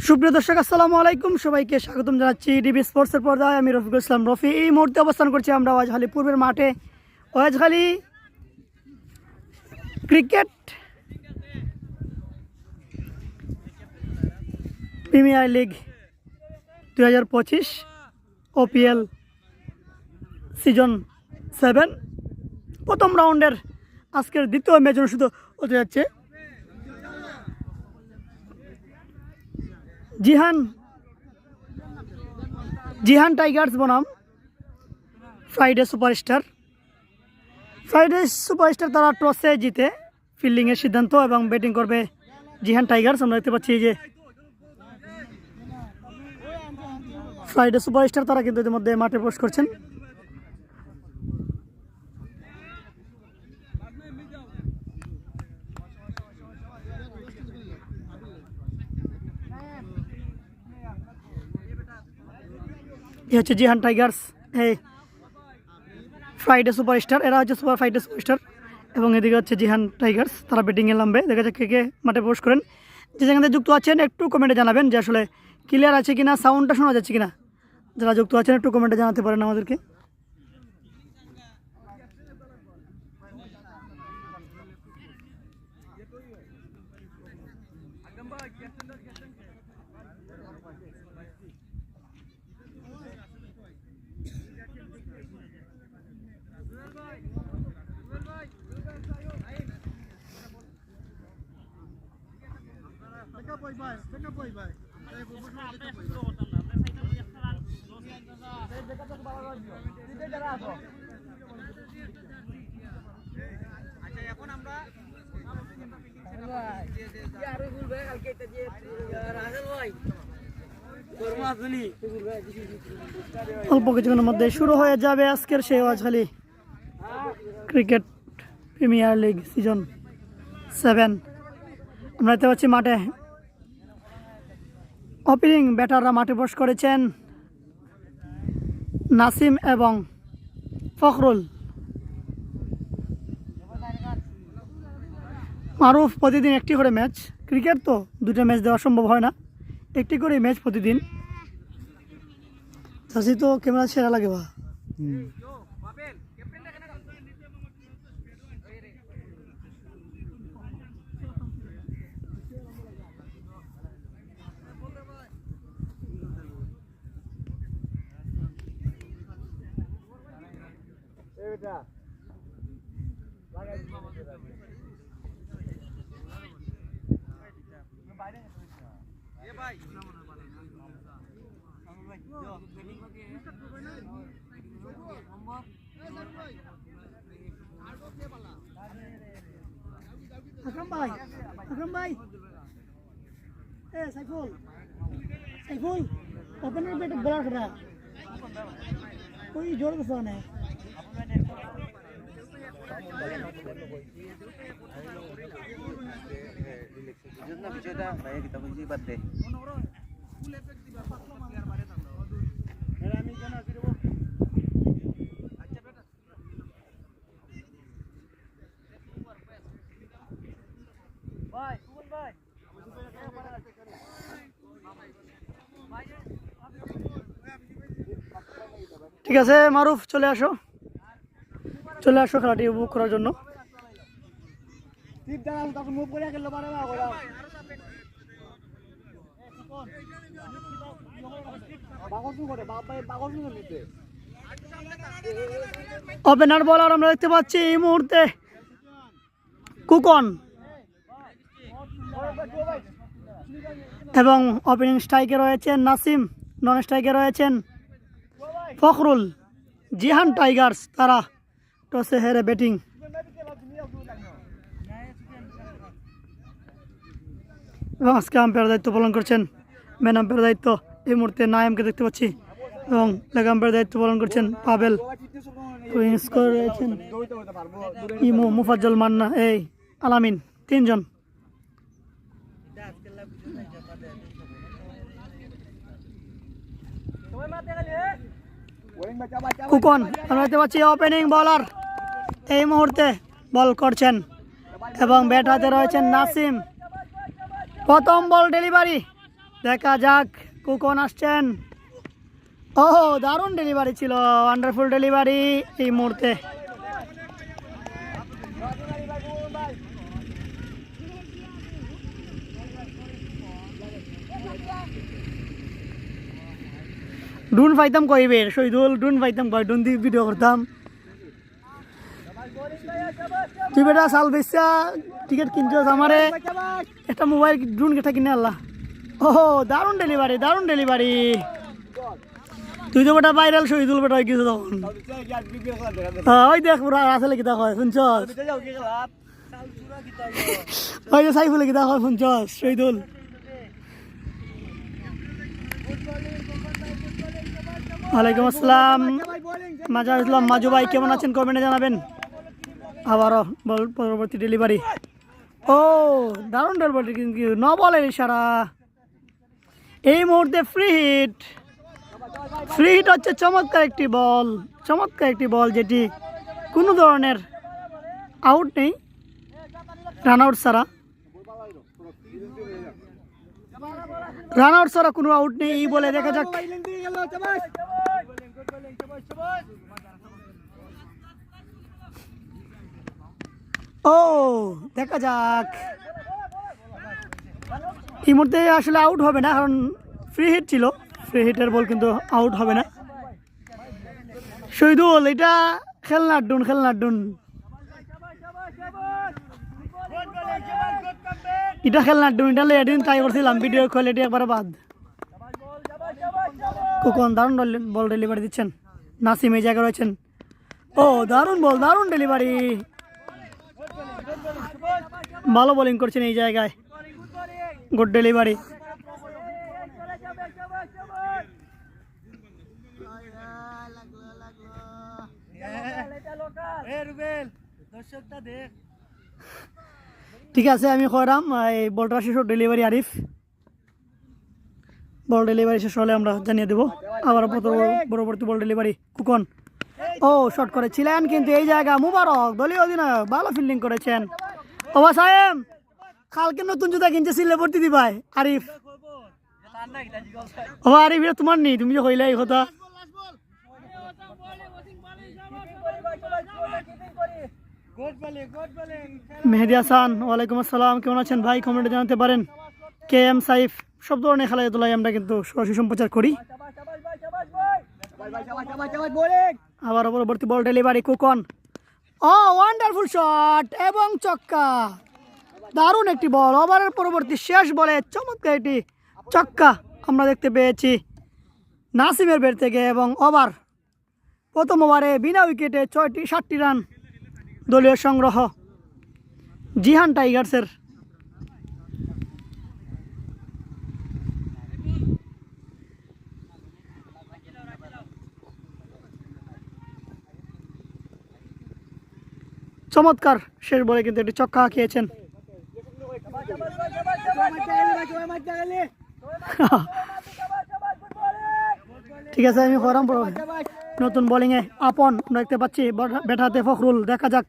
সুপ্রিয় দর্শক আসসালামু আলাইকুম, সবাইকে স্বাগতম জানাচ্ছি ডিবি স্পোর্টসের পর্দায়। আমি রফিকুল ইসলাম রফি। এই মুহূর্তে অবস্থান করছি আমরা ওয়াজখালী পূর্বের মাঠে। Wajkhali cricket premier league 2025 OPL season 7 প্রথম রাউন্ডের আজকের দ্বিতীয় ম্যাচ অনুষ্ঠিত হতে যাচ্ছে। জিহান টাইগার্স বনাম ফ্রাইডে সুপারস্টার। তারা টসে জিতে ফিল্ডিংয়ের সিদ্ধান্ত এবং ব্যাটিং করবে জিহান টাইগার্স। আমরা দেখতে পাচ্ছি যে ফ্রাইডে সুপারস্টার তারা কিন্তু ইতিমধ্যে মাঠে প্রবেশ করছেন। এই হচ্ছে জিহান টাইগার্স, এই ফ্রাইডে সুপারস্টার, এরা হচ্ছে ফ্রাইডে সুপারস্টার এবং এদিকে হচ্ছে জিহান টাইগার্স। তারা ব্যাটিংয়ে নামবে। দেখা যাক কে মাঠে প্রবেশ করেন। যে যেখানে যুক্ত আছেন একটু কমেন্টে জানাবেন যে আসলে ক্লিয়ার আছে কিনা, সাউন্ডটা শোনা যাচ্ছে কিনা। যারা যুক্ত আছেন একটু কমেন্টে জানাতে পারেন আমাদেরকে। অল্প কিছুক্ষণের মধ্যে শুরু হয়ে যাবে আজকের সেই ওয়াজখালী ক্রিকেট প্রিমিয়ার লিগ সিজন 7। আমরা দেখতে পাচ্ছি মাঠে ওপেনিং ব্যাটাররা মাঠে প্রবেশ করেছেন নাসিম এবং ফখরুল। মারুফ প্রতিদিন একটি করে ম্যাচ, ক্রিকেট তো দুটো ম্যাচ দেওয়া সম্ভব হয় না, একটি করে ম্যাচ প্রতিদিন। চাষি তো ক্যামেরা সেরা লাগে বা আকরাম ভাই সাইফুল ওপেনার ব্যাটে বলার কথা ওই জোর বসা না। ঠিক আছে মারুফ, চলে আসো খেলাটি উপভোগ করার জন্য। ওপেনার বলার আমরা দেখতে পাচ্ছি এই মুহূর্তে কুকন এবং ওপেনিং স্ট্রাইকে রয়েছেন নাসিম, নন স্ট্রাইকে রয়েছেন ফখরুল। জিহান টাইগার্স তারা টসে হেরে ব্যাটিং। এবং আজকে আম্পায়ার দায়িত্ব পালন করছেন, ম্যান আম্পায়ার দায়িত্ব এই মুহূর্তে নাইমকে দেখতে পাচ্ছি এবং লেগ আম্পায়ার দায়িত্ব পালন করছেন পাবেল। স্কোর রয়েছেন ইমো, মুফাজ্জল মান্না, এই আলামিন, 3 জন। কুকন আমরা দেখতে পাচ্ছি ওপেনিং বলার এই মুহূর্তে বল করছেন এবং ব্যাট হাতে রয়েছেন নাসিম। প্রথম বল ডেলিভারি দেখা যাক কখন আসছেন। ও দারুণ ডেলিভারি ছিল, ওয়ান্ডারফুল ডেলিভারি এই মুহূর্তে। ডুন পাইতাম কইবের শহীদুল, ডুন পাইতাম কয়, ডুন দিয়ে ভিডিও করতাম। তুই বেটা সাল বেচা টিকিট কিনছস, আমারে একটা মোবাইল ড্রোন কেটা কিনে আল্লাহ। ও দারুণ ডেলিভারি, দারুণ ডেলিভারি। তুই তো বেটা ভাইরাল শহীদুল বেটা কিছু তখন। ওই দেখ পুরা আসলে কিতা হয় শুনছস, ওই যে সাইফুলে কিতা হয় শুনছস শহীদুল। ওয়ালাইকুম আসসালাম মাজার ইসলাম মাজু ভাই, কেমন আছেন কমেন্টে জানাবেন। আবারও বল পরবর্তী ডেলিভারি। ও দারুণ ডেলিভারি, কিন্তু ন বলের ইশারা। এই মুহূর্তে ফ্রি হিট। ফ্রি হিট হচ্ছে চমৎকার একটি বল, চমৎকার একটি বল যেটি কোনো ধরনের আউট নেই, রান আউট ছাড়া। রান আউট ছাড়া কোনো আউট নেই এই বলে। দেখা যাক ও দেখা যাক এই মুহূর্তে আসলে আউট হবে না, কারণ ফ্রি হিট ছিল। ফ্রি হিটের বল কিন্তু আউট হবে না। শহীদুল এটা খেলনার ডুন, খেলনার ডুন, এটা খেলনার ডুন। এটা এদিন ট্রাই করছিলাম, ভিডিও কোয়ালিটি একবারে বাদ। কখন দারুণ বল ডেলিভারি দিচ্ছেন নাসিম, এই জায়গায় রয়েছেন। ও দারুণ বল, দারুণ ডেলিভারি, ভালো বোলিং করছেন এই জায়গায়, গুড ডেলিভারি। ঠিক আছে আমি কইরাম এই বলটা শেষ ডেলিভারি আরিফ। বল ডেলিভারি শেষ হলে আমরা জানিয়ে দেবো। আবার পরবর্তী বল ডেলিভারি কুকন। ও শট করেছিলেন, কিন্তু এই জায়গা মুবারক দলীয় অধিনায়ক ভালো ফিল্ডিং করেছেন। ওবা সাহেব কালকে নতুন জুতা কিনছে, সিলে ভর্তি দিবাই আরিফ। ওবা আরিফ এটা তোমার নেই, তুমি যে কইলে এই কথা। মেহেদি হাসান ওয়ালাইকুম আসসালাম, কেমন আছেন ভাই কমেন্টে জানাতে পারেন। কে এম সাইফ, সব ধরনের খেলাধুলায় আমরা কিন্তু সরাসরি সম্প্রচার করি। আবার পরবর্তী বল ডেলিভারি কুকন। ও ওয়ান্ডারফুল শট এবং ছক্কা, দারুণ একটি বল। ওভারের পরবর্তী শেষ বলে চমৎকার একটি ছক্কা আমরা দেখতে পেয়েছি নাসিমের ব্যাট থেকে। এবং ওভার প্রথম ওভারে বিনা উইকেটে 7টি রান দলীয় সংগ্রহ জিহান টাইগার্সের। চমৎকার শেষ বলে কিন্তু একটি ছক্কা খেয়েছেন। ঠিক আছে আমি ফরাম নতুন বোলিংয়ে আপন দেখতে পাচ্ছি, ব্যাটাতে ফখরুল। দেখা যাক।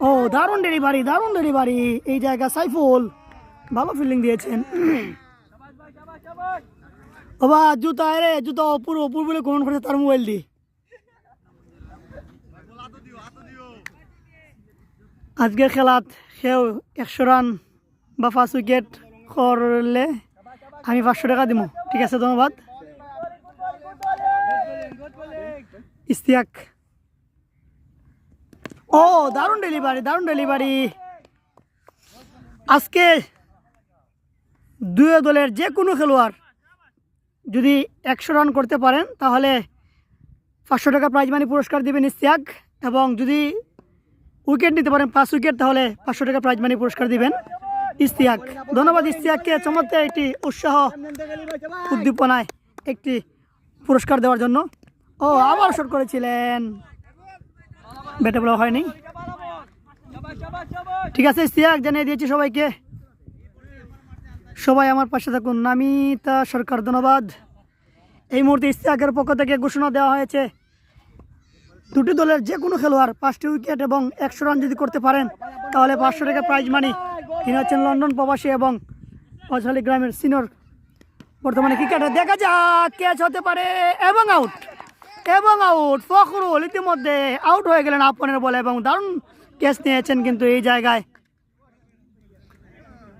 ও দারুণ ডেলিভারি, দারুণ ডেলিভারি। এই জায়গা সাইফুল ভালো ফিল্ডিং দিয়েছেন। বাবা জুতা রে, জুতা অপুর অপুর বলে গ্রহণ করেছে তার মোবাইল দিয়ে। আজকের খেলাত সেও 100 রান বা 5 উইকেট করলে আমি 500 টাকা দিব। ঠিক আছে ধন্যবাদ। ইস্তিয়াক। ও দারুণ ডেলিভারি, দারুণ ডেলিভারি। আজকে দুই দলের যে কোনো খেলোয়াড় যদি 100 রান করতে পারেন তাহলে 500 টাকা প্রাইজ মানি পুরস্কার দিবেন ইস্তিয়াক। এবং যদি উইকেট নিতে পারেন 5 উইকেট তাহলে 500 টাকা প্রাইজ মানি পুরস্কার দিবেন ইস্তিয়াক। ধন্যবাদ ইস্তিয়াককে চমৎকার একটি উৎসাহ উদ্দীপনায় একটি পুরস্কার দেওয়ার জন্য। ও আবার শট করেছিলেন, ব্যাটে বলা হয়নি। ঠিক আছে ইস্তিয়াক জানিয়ে দিয়েছি সবাইকে। সবাই আমার পাশে থাকুন। নামিতা সরকার ধন্যবাদ। এই মুহূর্তে ইস্তিয়াকের পক্ষ থেকে ঘোষণা দেওয়া হয়েছে দুটি দলের যে কোনো খেলোয়াড় 5টি উইকেট এবং 100 রান যদি করতে পারেন তাহলে 500 টাকা প্রাইজ মানি। তিনি হচ্ছেন লন্ডন প্রবাসী এবং পঁচালী গ্রামের সিনিয়র বর্তমানে ক্রিকেটার, দেখা যাক ক্যাচ হতে পারে এবং আউট ফখরুল ইতিমধ্যে আউট হয়ে গেলেন আপনের বলে এবং দারুণ ক্যাচ নিয়েছেন কিন্তু এই জায়গায়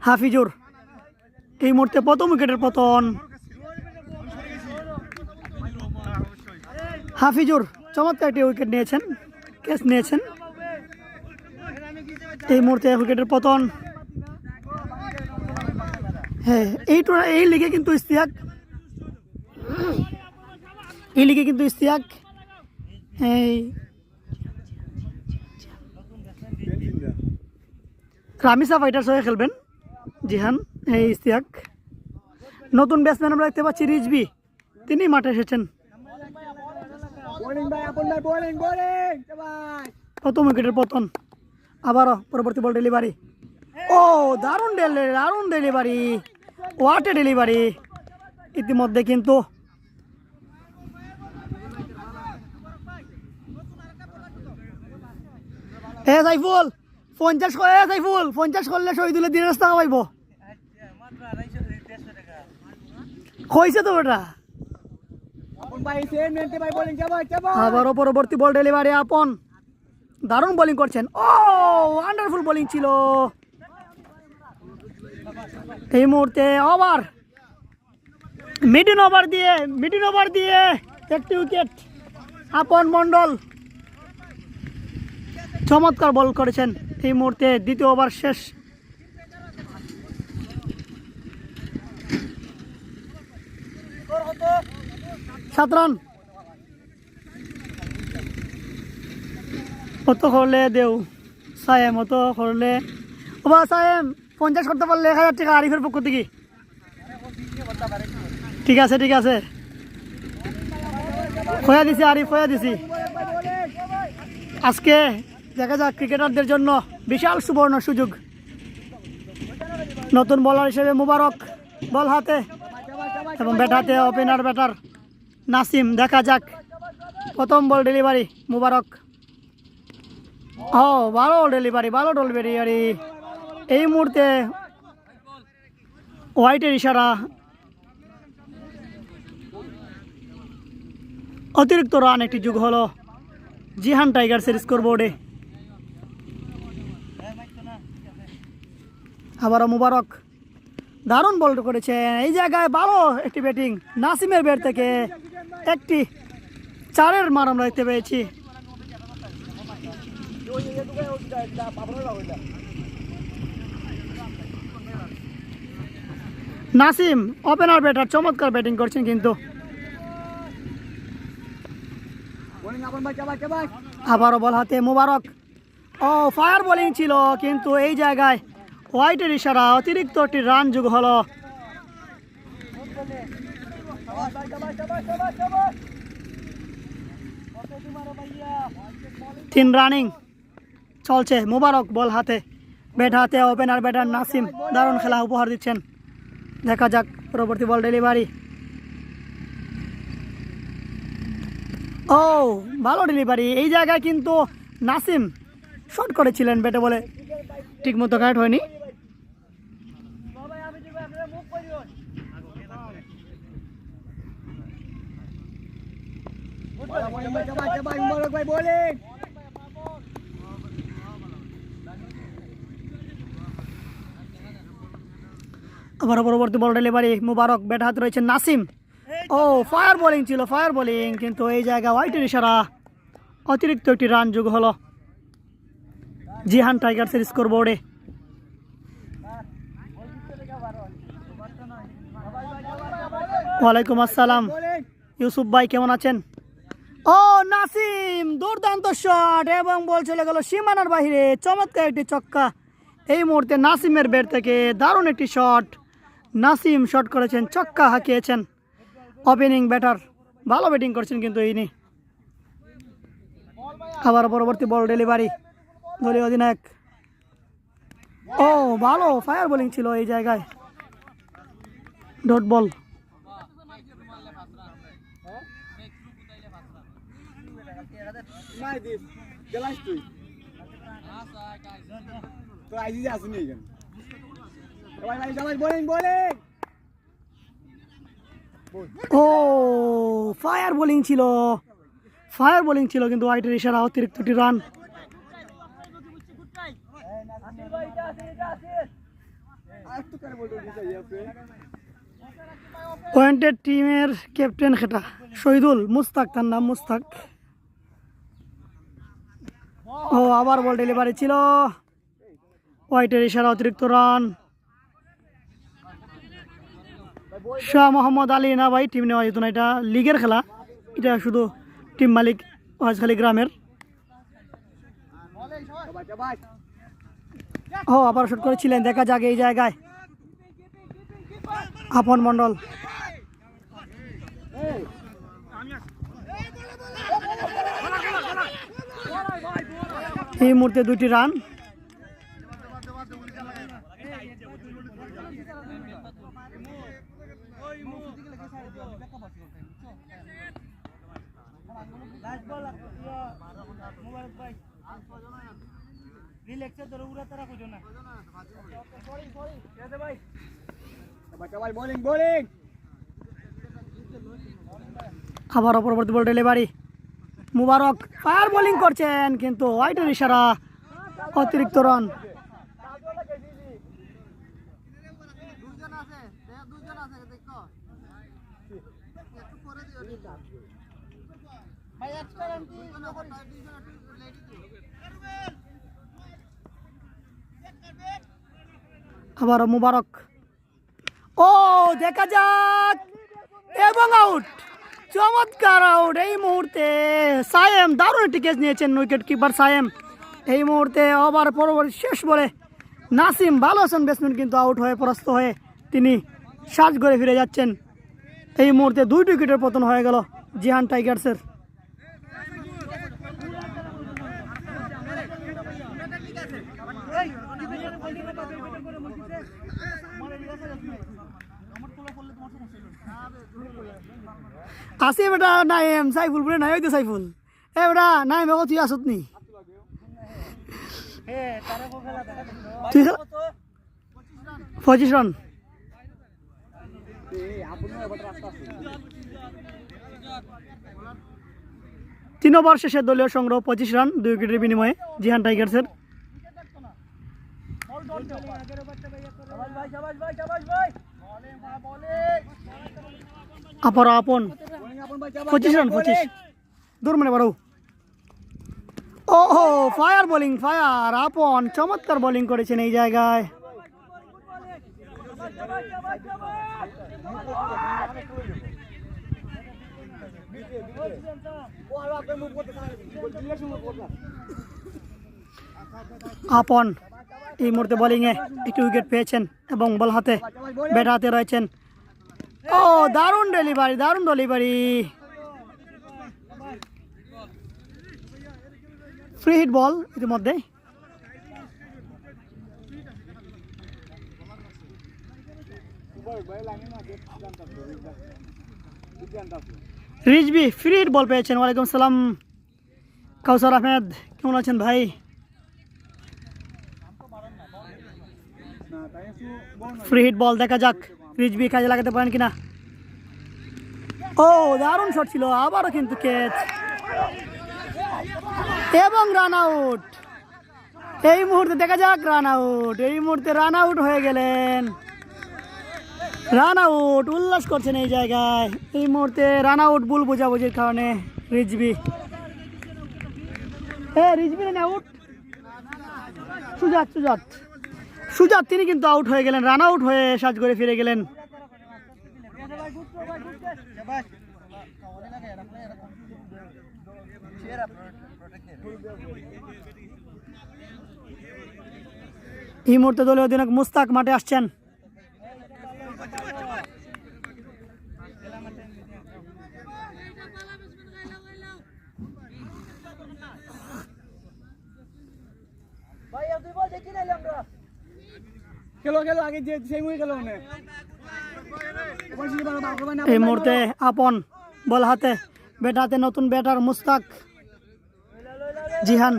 হাফিজুর। এই মুহূর্তে প্রথম উইকেটের পতন। হাফিজুর চমৎকার একটি উইকেট নিয়েছেন, ক্যাচ নিয়েছেন। এই মুহূর্তে উইকেটের পতন। হ্যাঁ, এই লিগে কিন্তু ইশতিয়াক এই রামিসা ফাইটার্স হয়ে খেলবেন জিহান। এই ইশতিয়াক, নতুন ব্যাটসম্যান আমরা দেখতে পাচ্ছি রিজভি, তিনি মাঠে এসেছেন। প্রথম উইকেটের পতন। আবারও পরবর্তী বল ডেলিভারি। ও দারুণ ডেলিভারি, ওয়াট এ ডেলিভারি। ইতিমধ্যে কিন্তু সাইফুল 50 করলে শহীদুলের দিনের রাস্তা পাইব কইছে তো ওটা। আবারও পরবর্তী বল ডেলিভারি আপন, দারুণ বোলিং করছেন। ও ওয়ান্ডারফুল বোলিং ছিল। এই মুহূর্তে ওভার, মিডিন ওভার দিয়ে একটি উইকেট। আপন মন্ডল চমৎকার বল করেছেন। এই মুহূর্তে দ্বিতীয় ওভার শেষ। সাত রান। কত করলে দেও সায়েম, অত করলে সায়েম 50 করতে পারলে 1000 টাকা আরিফের পক্ষ থেকে। ঠিক আছে খোয়া দিছি আরিফ, খোয়া দিছি। আজকে দেখা যাক ক্রিকেটারদের জন্য বিশাল সুবর্ণ সুযোগ। নতুন বোলার হিসেবে মুবারক বল হাতে এবং ব্যাট হাতে ওপেনার ব্যাটার নাসিম। দেখা যাক প্রথম বল ডেলিভারি মুবারক। ও ভালো ডেলিভারি। এই মুহূর্তে হোয়াইটের ইশারা, অতিরিক্ত রান একটি যোগ হলো জিহান টাইগার্সের স্কোরবোর্ডে। আবারও মুবারক দারুণ বল করেছে। এই জায়গায় ভালো একটি ব্যাটিং নাসিমের ব্যাট থেকে, একটি 4-এর মার আমরা দেখতে পেয়েছি। নাসিম ওপেনার ব্যাটার চমৎকার ব্যাটিং করছেন কিন্তু। আবারও বল হাতে মুবারক। ও ফায়ার বোলিং ছিল কিন্তু এই জায়গায় হোয়াইটের ইশারা, অতিরিক্ত একটি রান যোগ হলো। 3 রানিং চলছে। মুবারক বল হাতে, ব্যাট হাতে ওপেনার ব্যাটার নাসিম দারুণ খেলা উপহার দিচ্ছেন। দেখা যাক পরবর্তী বল ডেলিভারি। ও ভালো ডেলিভারি। এই জায়গায় কিন্তু নাসিম শট করেছিলেন ব্যাটে, বলে ঠিক মতো কাট হয়নি। আবার পরবর্তী বল ডেলিভারি মুবারক, ব্যাট হাতে রয়েছেন নাসিম। ও ফায়ার বোলিং ছিল, কিন্তু এই জায়গায় হোয়াইটের ইশারা, অতিরিক্ত একটি রান যোগ হলো জিহান টাইগার্সের স্কোরবোর্ডে। ওয়ালাইকুম আসসালাম ইউসুফ ভাই, কেমন আছেন? ও নাসিম দুর্দান্ত শট এবং বল চলে গেল সীমানার বাহিরে। চমৎকার একটি ছক্কা এই মুহূর্তে নাসিমের ব্যাট থেকে, দারুণ একটি শট। নাসিম শট করেছেন, ছক্কা হাঁকিয়েছেন। ওপেনিং ব্যাটার ভালো ব্যাটিং করছেন কিন্তু ইনি। আবার পরবর্তী বল ডেলিভারি দলীয় অধিনায়ক। ও ভালো ফায়ার বোলিং ছিল এই জায়গায়, ডট বল। ও ফায়ার বোলিং ছিল কিন্তু হোয়াইটের ইশারা অতিরিক্ত 2টি রান। পয়েন্টেড টিমের ক্যাপ্টেন খেটা শহীদুল মুস্তাক, তার নাম মুস্তাক। ও আবার বল ডেলিভারি ছিল, হোয়াইটের ইশারা অতিরিক্ত রান। শাহ মোহাম্মদ আলী না ভাই, টিম নেওয়া যেত না, এটা লিগের খেলা, এটা শুধু টিম মালিক ওয়াজখালী গ্রামের। ও আবার শুট করেছিলেন, দেখা যাক এই জায়গায় আপন মন্ডল। এই মুহূর্তে 2টি রান। আবার পরবর্তী বল ডেলিভারি, মুবারক ফায়ার বোলিং করছেন কিন্তু হোয়াইটের ইশারা অতিরিক্ত রান। আবারও মুবারক, ও দেখা যাক এবং আউট, চমৎকার আউট। এই মুহূর্তে সায়েম দারুণ একটি ক্যাচ নিয়েছেন উইকেট কিপার সায়েম। এই মুহূর্তে ওভার পরবর্তী শেষ বলে নাসিম ভালো আছেন ব্যাটসম্যান কিন্তু আউট হয়ে পরাস্ত হয়ে তিনি সাজঘরে ফিরে যাচ্ছেন। এই মুহূর্তে 2টি উইকেটের পতন হয়ে গেল জিহান টাইগার্সের। আসি বেটা নাইম সাইফুল বলে নাই, ওই তো সাইফুল এ বেটা নাইম এখন তুই আসত নি, তুই 25 রান। তিন ওভার শেষে দলীয় সংগ্রহ 25 রান 2 উইকেটের বিনিময়ে জিহান টাইগার্সের। আপন 25 রান, 25 দূর মানে বারো। ও ফায়ার বোলিং, ফায়ার আপন চমৎকার বোলিং করেছেন এই জায়গায়। আপন এই মুহূর্তে বোলিংয়ে একটি উইকেট পেয়েছেন এবং বল হাতে ব্যাট হাতে রয়েছেন। ও দারুণ ডেলিভারি, দারুণ ডেলিভারি, ফ্রি হিট বল ইতিমধ্যে। রিজবি ফ্রি হিট বল পেয়েছেন। ওয়ালাইকুম সালাম কাউসার আহমেদ, কেমন আছেন ভাই? ফ্রি হিট বল, দেখা যাক রিজবি কাজে লাগাতে পারেন কিনা। ও দারুণ শট ছিল, আবারও কিন্তু ক্যাচ এবং রান আউট। এই মুহূর্তে দেখা যাক রান আউট, এই মুহূর্তে রান আউট হয়ে গেলেন, রান আউট উল্লাস করছেন এই জায়গায়। এই মুহূর্তে রান আউট ভুল বোঝাবুঝির কারণে রিজবি, রিজবি রান আউট, সুজাত তিনি কিন্তু আউট হয়ে গেলেন, রান আউট হয়ে সাজঘরে ফিরে গেলেন। এই মুহূর্তে দলীয় অধিনায়ক মুস্তাক মাঠে আসছেন। এই মুহূর্তে আপন বল হাতে, ব্যাট হাতে নতুন ব্যাটার মুস্তাক জিহান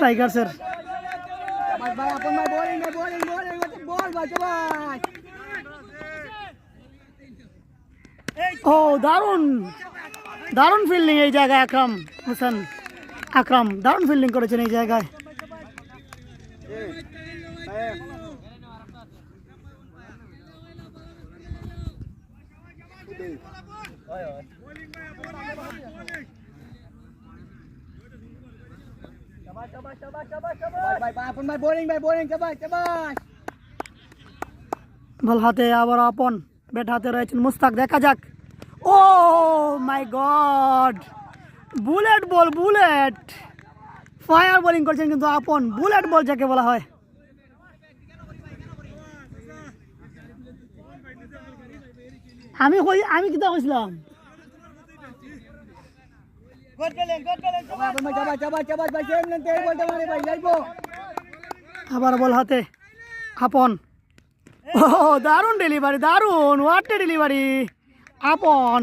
টাইগার্সের। ও দারুণ দারুণ ফিল্ডিং এই জায়গায় আকরাম হোসেন। আকরাম দারুণ ফিল্ডিং করেছেন এই জায়গায়। বল হাতে আবার আপন, ব্যাট হাতে রয়েছেন মুস্তাক। দেখা যাক। ও মাই গড, বুলেট বল, বুলেট ফায়ার বোলিং করছেন কিন্তু আপন। বুলেট বল যাকে বলা হয়। আমি কিতা কইছিলাম? আবার বল হাতে আপন। ও দারুণ ডেলিভারি, দারুণ ওয়াট ডেলিভারি আপন।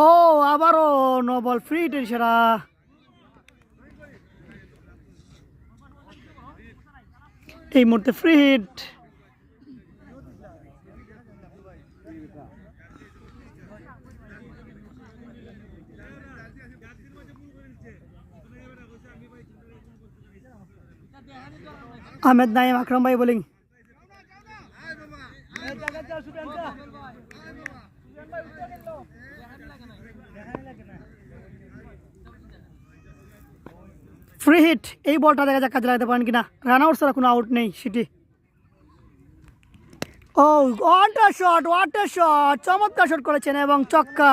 ও আবারও নো বল, ফ্রি হিট সেরা। এই মুহূর্তে ফ্রি হিট। আহমেদ নাইম, আকরাম ভাই বোলিং। Free hit. এই বলটা দেখা যাক কাজে লাগাতে পারেন কিনা। রান আউট ছাড়া কোনো আউট নেই সিটি। ও হোয়াট আ শট, চমৎকার শট করেছেন এবং চক্কা।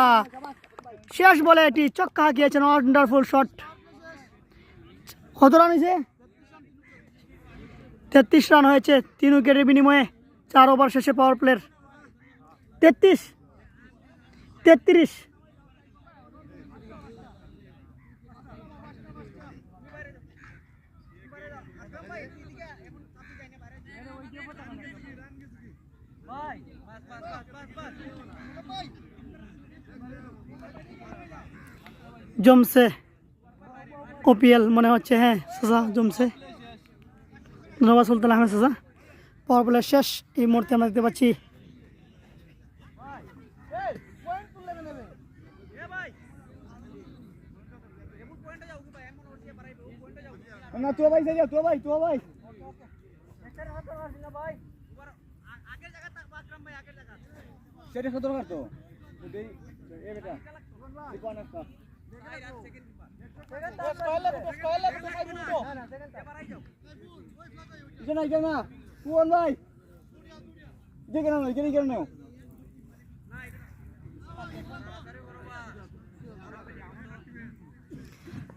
শেষ বলে এটি চক্কা হাঁকিয়েছেন, ওয়ান্ডারফুল শট। কত রান হয়েছে? 33 রান হয়েছে 3 উইকেটের বিনিময়ে 4 ওভার শেষে পাওয়ার প্লের। 33। জমছে ওপিএল মনে হচ্ছে। হ্যাঁ সাজা জমছে। ধন্যবাদ সুলতান আহমেদ সাজা। পাওয়ার প্লে শেষ। এই মুহূর্তে আমরা দেখতে পাচ্ছি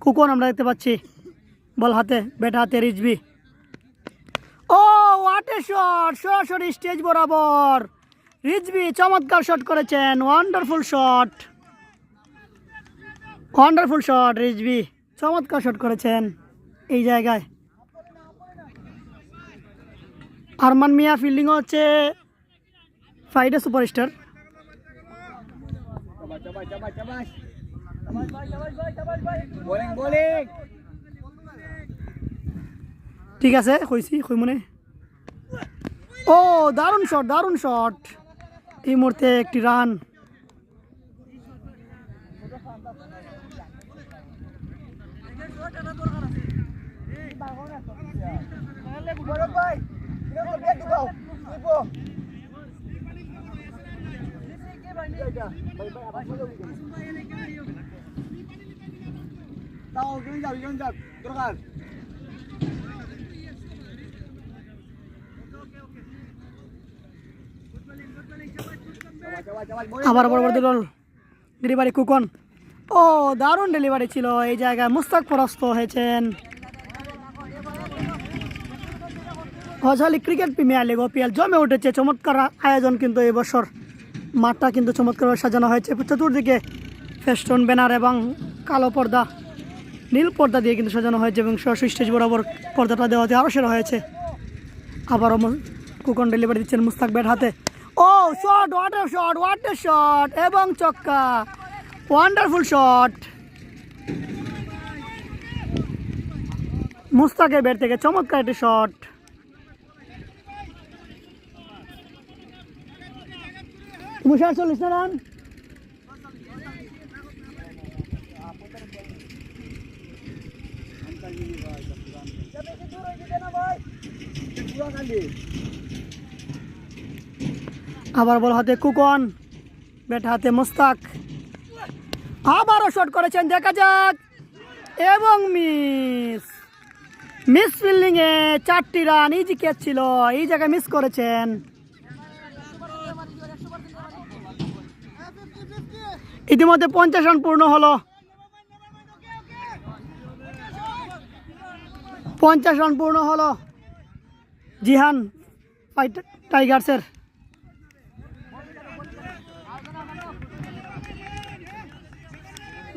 কুকন আমরা দেখতে পাচ্ছি। বল হাতে, ব্যাট হাতে রিজভি। ও হোয়াট এ শট, সরাসরি স্টেজ বরাবর রিজভি চমৎকার শট করেছেন। Wonderful shot, wonderful shot. Rizvi চমৎকার শট করেছেন এই জায়গায়। আরমান মিয়া ফিল্ডিং হচ্ছে ফ্রাইডে সুপারস্টার। ঠিক আছে কইছি কই মনে। ও দারুণ শট, দারুণ শট। এই মুহূর্তে একটি রান। আবার পরবর্তী বল ডেলিভারি কুকন। ও দারুণ ডেলিভারি ছিল এই জায়গায়। মুস্তাক পরাস্ত হয়েছেন। গজালি ক্রিকেট প্রিমিয়ার লিগ ওপিএল জমে উঠেছে। চমৎকার আয়োজন কিন্তু এই বছর। মাঠটা কিন্তু চমৎকারভাবে সাজানো হয়েছে। চতুর্দিকে ফেস্টুন, ব্যানার এবং কালো পর্দা, নীল পর্দা দিয়ে কিন্তু সাজানো হয়েছে এবং সরাসরি স্টেজ বরাবর পর্দাটা দেওয়াতে আরও সেরা হয়েছে। আবারও কুকন ডেলিভারি দিচ্ছেন মুস্তাক ব্যাট হাতে। ও শট, ওয়াটার শট এবং চক্কা, ওয়ান্ডারফুল শট। মুস্তাকের ব্যাট থেকে চমৎকার একটি শট। মুশার 40 রান। আবার বল হাতে কুকন, ব্যাট হাতে মুস্তাক, আবারও শট করেছেন, দেখা যাক, এবং মিস ফিল্ডিং এ 4টি রান। ইজি ক্যাচ ছিল, এই জায়গায় মিস করেছেন। ইতিমধ্যে 50 রান পূর্ণ হলো। 50 রান পূর্ণ হলো জিহান টাইগার্সের।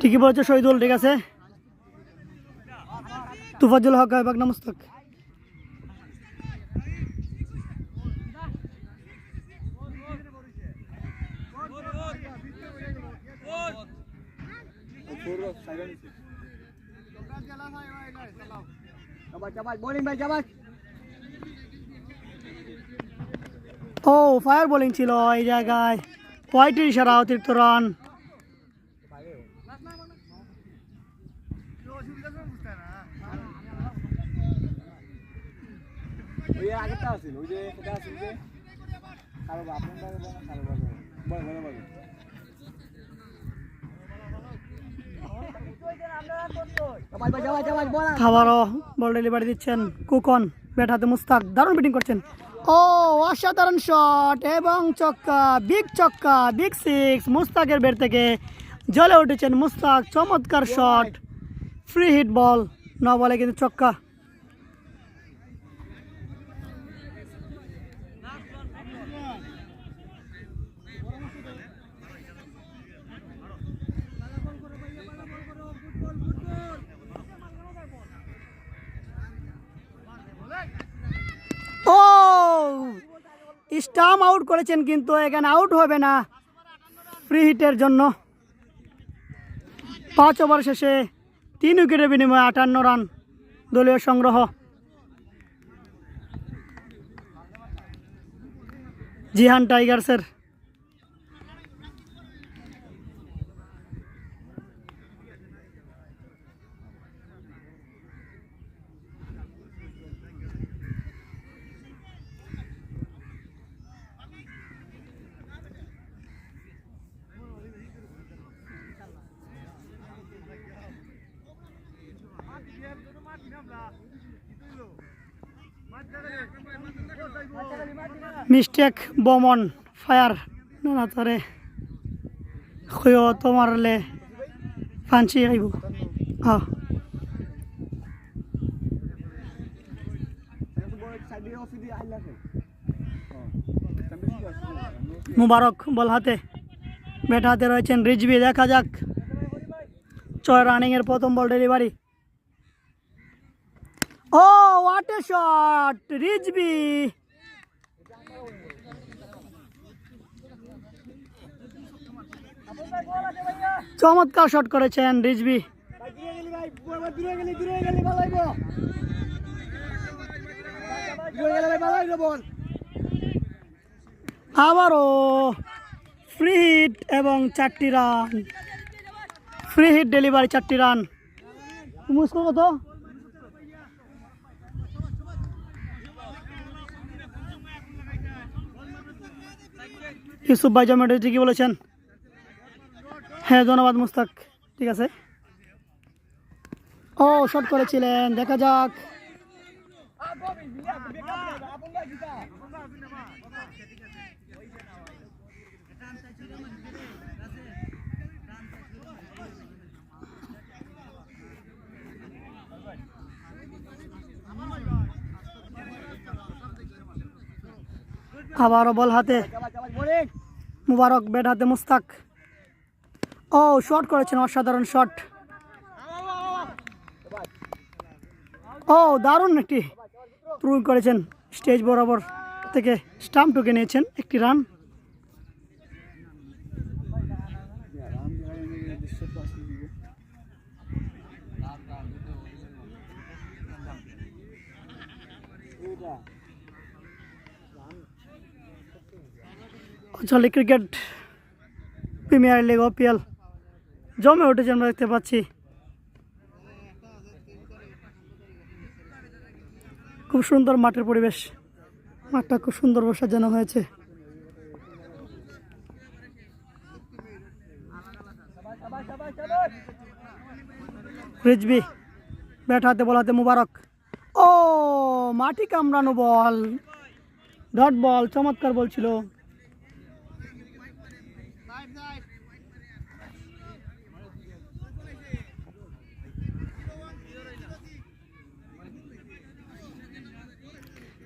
ঠিকই বলেছে শহীদুল, ঠিক আছে। তুফাজ্জল হক, বাগনা মুস্তাক। ও ফায়ার বোলিং ছিল এই জায়গায়, 35 রান, অতিরিক্ত রান। আবারও বল ডেলিভারি দিচ্ছেন কুকন, ব্যাট হাতে মুস্তাক, দারুণ ব্যাটিং করছেন। ও অসাধারণ শট এবং চক্কা, বিগ 6। মুস্তাকের ব্যাট থেকে জ্বলে উঠেছেন মুস্তাক, চমৎকার শট, ফ্রি হিট বল, না বলে কিন্তু চক্কা। ও স্টাম্প আউট করেছেন, কিন্তু এখানে আউট হবে না, ফ্রি হিটের জন্য। 5 ওভার শেষে 3 উইকেটের বিনিময়ে 58 রান দলীয় সংগ্রহ জিহান টাইগার্সের। মিস্টেক বমন ফায়ার না তরে খয় তোমারলে ফাঞ্চি আইব। মুবারক বল হাতে, ব্যাট হাতে রয়েছেন রিজভি, দেখা যাক 6 রানিংয়ের প্রথম ball delivery. Oh what a shot, Rizvi, চমৎকার শট করেছেন রিজভি। আবারও ফ্রি হিট এবং 4টি রান, ফ্রি হিট ডেলিভারি 4টি রান। মুস্কো কত? ইউসুফ ভাই জমেটো ঠিকই বলেছেন। হ্যাঁ ধন্যবাদ মুস্তাক, ঠিক আছে। ও শট করেছিলেন, দেখা যাক। আবারও বল হাতে মুবারক, ব্যাট হাতে মুস্তাক। ও শট করেছেন, অসাধারণ শট। ও দারুণ একটি থ্রো করেছেন স্টেজ বরাবর থেকে স্টাম্প টুকে নিয়েছেন, একটি রান। চলে ক্রিকেট প্রিমিয়ার লিগ IPL জমে উঠেছে, আমরা দেখতে পাচ্ছি। খুব সুন্দর মাঠের পরিবেশ, মাঠটা খুব সুন্দরভাবে সাজানো হয়েছে। রিজভি ব্যাট হাতে, বল হাতে মুবারক। ও মাটি কামড়ানো বল, ডট বল, চমৎকার বল ছিল।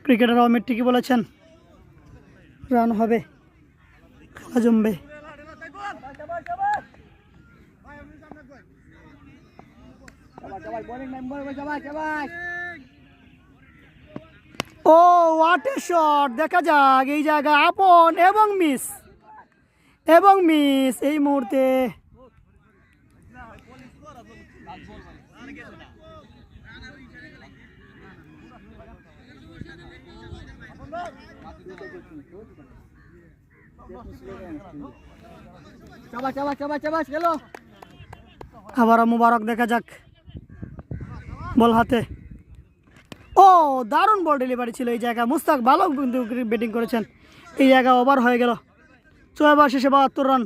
ক্রিকেটার অমিত ঠিকই বলেছেন, রান হবে, খেলা জমবে। ও হোয়াট এ শট, দেখা যাক এই জায়গায় আপন এবং মিস এই মুহূর্তে। আবার মুবারক, দেখা যাক বল হাতে। ও দারুণ বল ডেলিভারি ছিল এই জায়গায়, মুস্তাক ভালো কিন্তু ব্যাটিং করেছেন। এই জায়গা ওভার হয়ে গেল, 6 ওভার শেষে 72 রান।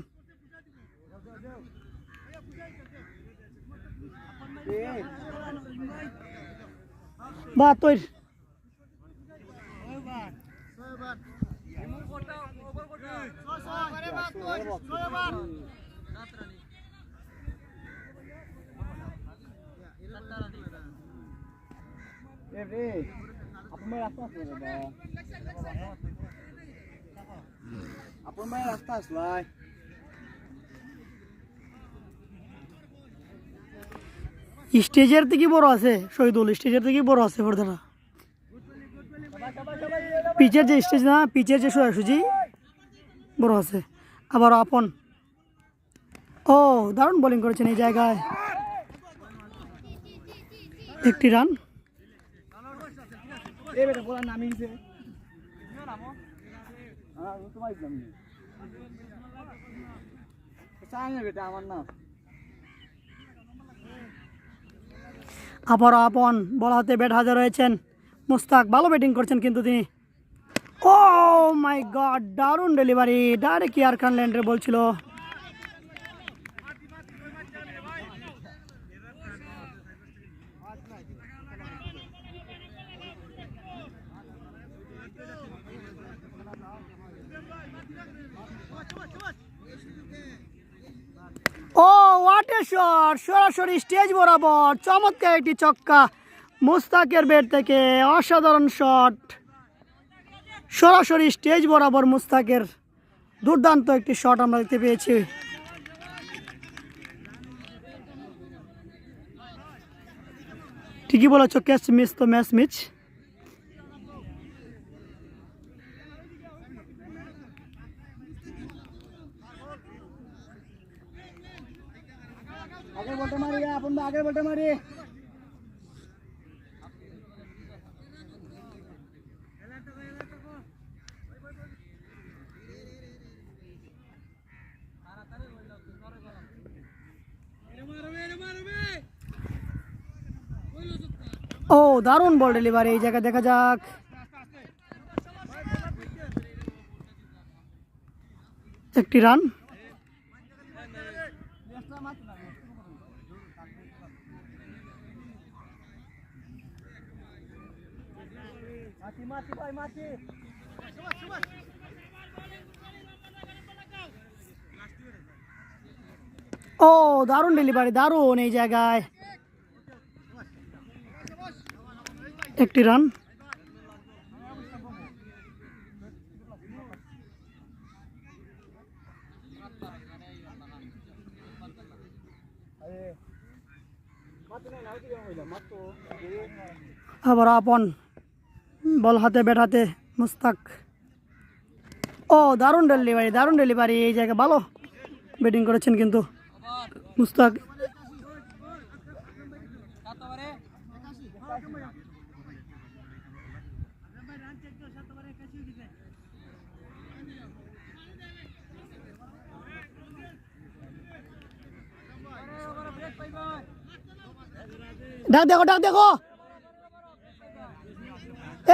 স্টেজের থেকে বড় আছে শহীদুল, স্টেজের থেকে বড় আছে ফোরদারা। পিচের যে স্টেজ না, পিচের যে সোজাসুজি বড় আছে। আবার আপন, ও দারুণ বোলিং করেছেন এই জায়গায়, একটি রান। আবার আপন বল হাতে, ব্যাট হাতে রয়েছেন মুস্তাক, ভালো ব্যাটিং করছেন কিন্তু তিনি। ও মাই গড, দারুণ ডেলিভারি, ডাইরেক্ট ইয়ার খান ল্যান্ডের বলছিল। ও হোয়াট এ শট, সরাসরি স্টেজ বরাবর, চমৎকার একটি ছক্কা মুস্তাকের ব্যাট থেকে, অসাধারণ শট, সরাসরি স্টেজ বরাবর মুস্তাকের দুর্দান্ত একটি শট আমরা দেখতে পেয়েছি। ঠিকই বলেছ, ক্যাচ মিস তো ম্যাচ মিস। আগে বলতে মারি, আপন আগে বলতে মারি। ও দারুণ বল ডেলিভারি এই জায়গায়, দেখা যাক। একটি রান। ও দারুণ ডেলিভারি, দারুণ এই জায়গায়, একটি রান। আবার আপন বল হাতে ব্যাট হাতে মুস্তাক। ও দারুণ ডেলিভারি এই জায়গায় ভালো ব্যাটিং করেছেন কিন্তু মুস্তাক। ডাক দেখো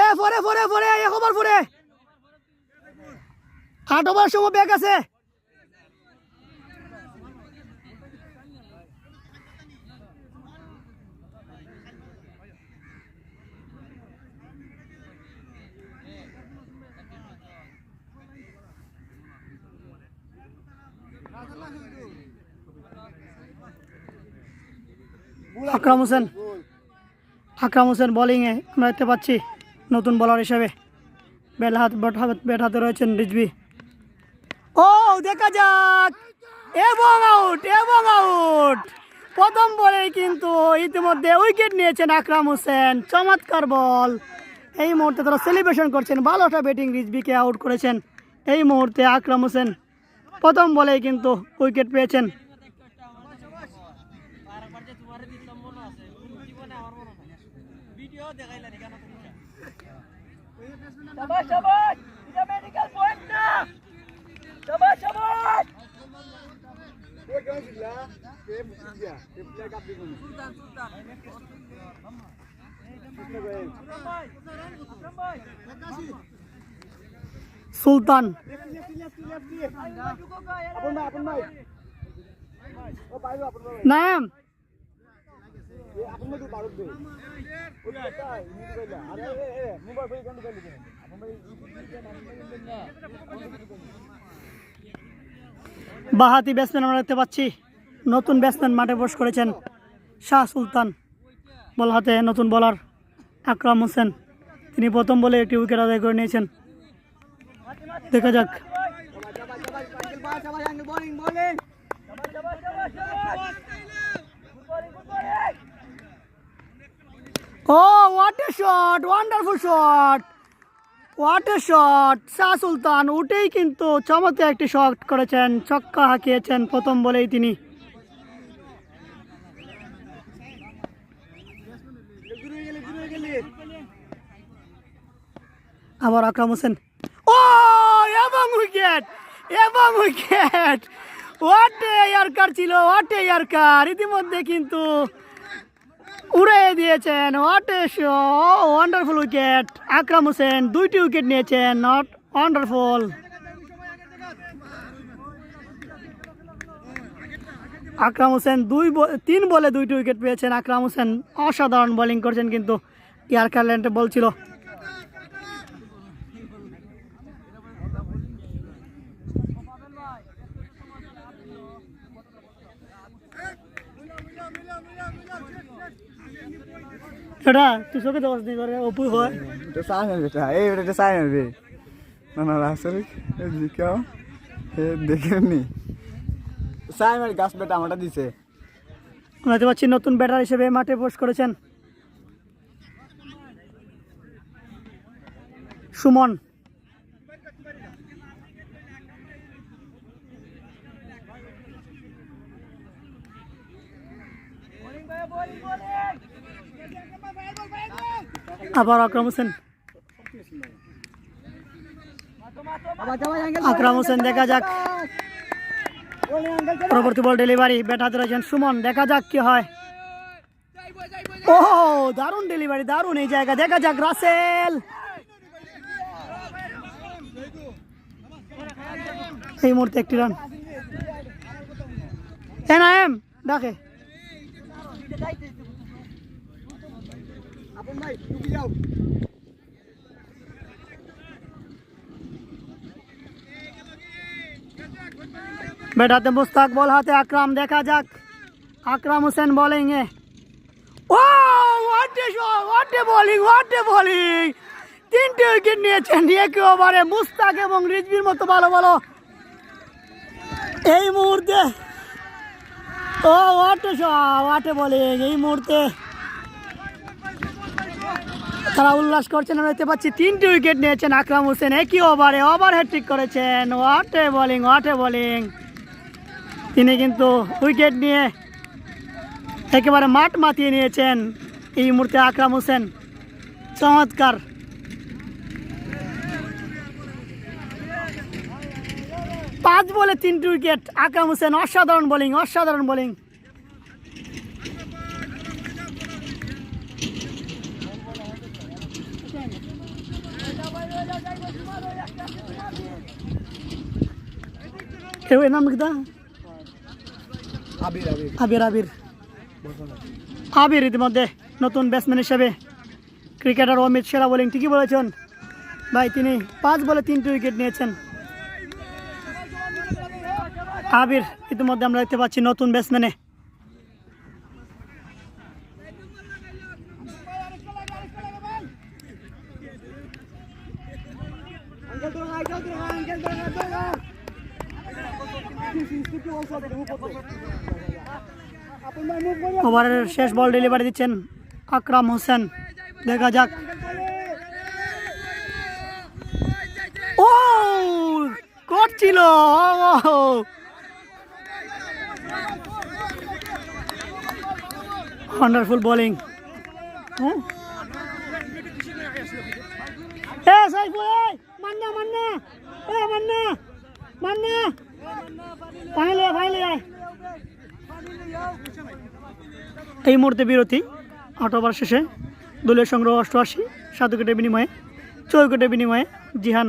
এ ফরে 1 ওভার ফরে 8 ওভার সময় ব্যাক আছে। আকরাম হোসেন বোলিংয়ে আমরা দেখতে পাচ্ছি নতুন বোলার হিসেবে। ব্যাট হাতে রয়েছেন রিজভি। ও দেখা যাক এবং আউট। প্রথম বলে কিন্তু ইতিমধ্যে উইকেট নিয়েছেন আকরাম হোসেন। চমৎকার বল। এই মুহূর্তে তারা সেলিব্রেশন করছেন, ভালো একটা ব্যাটিং, রিজভিকে আউট করেছেন। এই মুহূর্তে আকরাম হোসেন প্রথম বলেই কিন্তু উইকেট পেয়েছেন। সুলতান নাম বাহাতি ব্যাটসম্যান আমরা দেখতে পাচ্ছি। নতুন ব্যাটসম্যান মাঠে প্রবেশ করেছেন শাহ সুলতান। বল হাতে নতুন বোলার আকরাম হোসেন। তিনি প্রথম বলে একটি উইকেট আদায় করে নিয়েছেন। দেখা যাক। Oh what a shot, wonderful shot, Shah Sultan উঠেই কিন্তু চমৎকার একটি শট করেছেন, ছক্কা হাঁকিয়েছেন প্রথম বলেই তিনি। আবার আকরাম হোসেন। ও এবং উইকেট হোয়াট এ ইয়ার্কার ছিল, ইতিমধ্যে কিন্তু উড়ে দিয়েছেন। Wonderful wicket. আকরাম হোসেন 2টি উইকেট নিয়েছেন। Not wonderful. আকরাম হোসেন 3 বলে 2টি উইকেট পেয়েছেন। আকরাম হোসেন অসাধারণ বোলিং করছেন কিন্তু ইয়ার্কার লেন্থে বল ছিল। এটা তুই চোখে দেওয়াস নি করে অপু হয় এটা সাইন বেটা এই এটা সাইন রে না আসলে কেউ দেখেননি সাইন আর গাছ বেটা আমাটা দিছে। আমরা দেখতে পাচ্ছি নতুন ব্যাটার হিসেবে মাঠে প্রবেশ করেছেন সুমন। আবার আকরাম হোসেন। দেখা যাক পরবর্তী বল ডেলিভারি। ব্যাট হাতে রয়েছেন সুমন। দেখা যাক কি হয়। ও দারুণ ডেলিভারি, দারুণ এই জায়গা। দেখা যাক রাসেল। এই মুহূর্তে একটি রান। এনআইএম ডাকে। ব্যাট হাতে মুস্তাক, বল হাতে আকরাম। দেখা যাক আকরাম হোসেন বোলিং এ। ও হোয়াট এ বোলিং 3টি উইকেট নিয়েছেন একই ওভারে। মুস্তাক এবং রিজভির মতো ভালো এই মুহূর্তে। ও হোয়াট এ বোলিং এই মুহূর্তে। তারা উল্লাস করছেন। আমরা দেখতে পাচ্ছি 3টি উইকেট নিয়েছেন আকরাম হোসেন একই ওভারে, ওভার হ্যাট্রিক করেছেন। What a bowling, what a bowling. তিনি কিন্তু উইকেট নিয়ে একেবারে মাঠ মাতিয়ে নিয়েছেন এই মুহূর্তে আকরাম হোসেন। চমৎকার। 5 বলে 3টি উইকেট আকরাম হোসেন। অসাধারণ বোলিং, অসাধারণ বোলিং। এর নাম কি? আবির। আবির ইতিমধ্যে নতুন ব্যাটসম্যান হিসেবে ক্রিকেটার অমিত সেরা বোলিং ঠিকই বলেছেন ভাই। তিনি 5 বলে 3টি উইকেট নিয়েছেন। আবির ইতিমধ্যে আমরা দেখতে পাচ্ছি নতুন ব্যাটসম্যানে। ওভারের শেষ বল ডেলিভারি দিচ্ছেন আকরাম হোসেন। দেখা যাক। ও করছিল, ওয়ান্ডারফুল বোলিং। এই মুহূর্তে বিরতি। 8 ওভার শেষে দলীয় সংগ্রহ 88, 7 উইকেটের বিনিময়ে 4 উইকেটের বিনিময়ে জিহান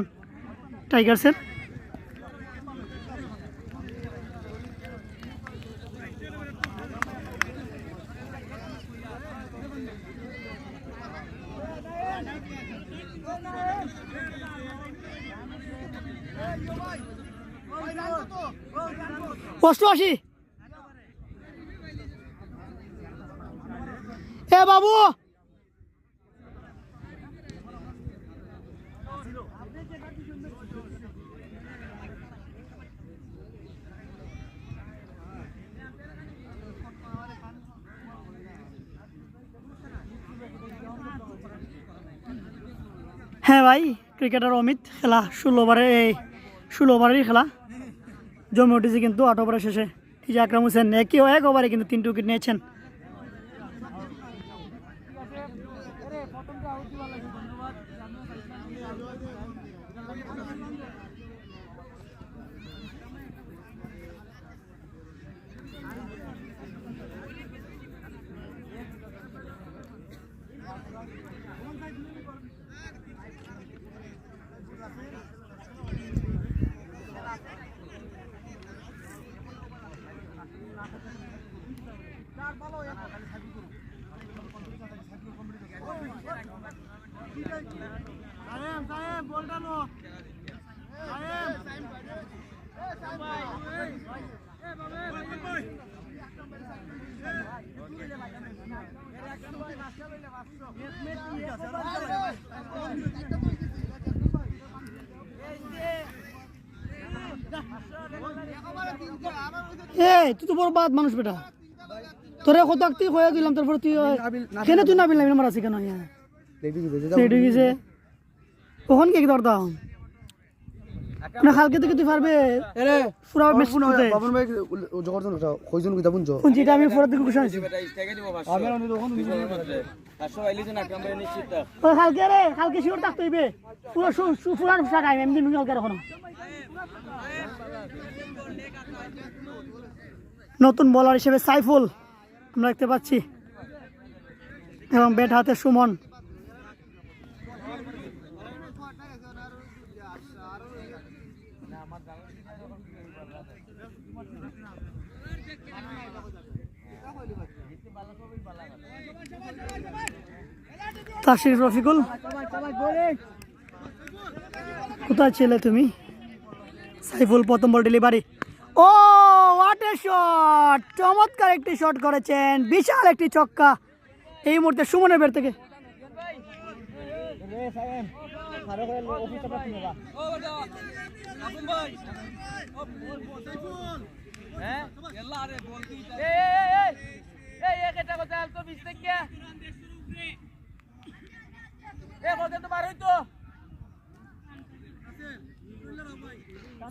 টাইগার্সের। অষ্টআশি। এ বাবু হ্যাঁ ভাই, ক্রিকেটার অমিত খেলা 16 ওভারেরই খেলা জমে উঠেছে কিন্তু 8 ওভারের শেষে। এই যে আকরাম হোসেন এক ওভারে কিন্তু 3টি উইকেট নিয়েছেন। তুই তো বড় বাদ মানুষ বেটা, তোরে কত আক্তি হয়ে দিলাম, তারপরে তুই কেন তুই নাবিল নামিল মারা কেন গেছে কখন কে ধরতাম না খালকে থেকে তুই পারবে পুরো ম্যাচ করতে বাবন ভাই জগরজন কয়জন কইতা বুঝছো কোনটা আমি পুরো দিকে খুশি আছি আমি আমি তখন 500 আইলি জন আকরাম ভাই নিশ্চিত ও খালকে রে খালকে শিওর থাকতে হইবে পুরো সুফুরান সাগাই এমনি নুন কালকে রাখো। নতুন বোলার হিসেবে সাইফুল আমরা দেখতে পাচ্ছি এবং ব্যাট হাতে সুমন। তাশরিফ রফিকুল কোথায় ছিলে তুমি? সাইফুল প্রথম ball delivery. Oh what a shot! চমৎকার একটি শট করেছেন, বিশাল একটি ছক্কা এই মুহূর্তে সুমনের ব্যাট থেকে।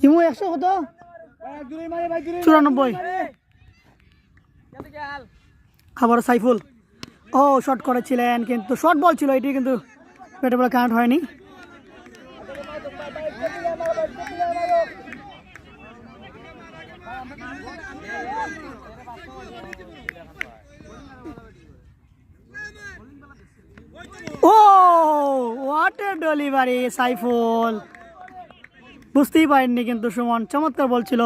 ইমু 100 কত 94। আবার সাইফুল ও শট করেছিলেন, কিন্তু শট বল ছিল এটি, কিন্তু ব্যাটে বলে কানেক্ট হয়নি। ও হোয়াট এ ডেলিভারি সাইফুল, বুঝতেই পারেননি কিন্তু সুমন, চমৎকার বলছিল।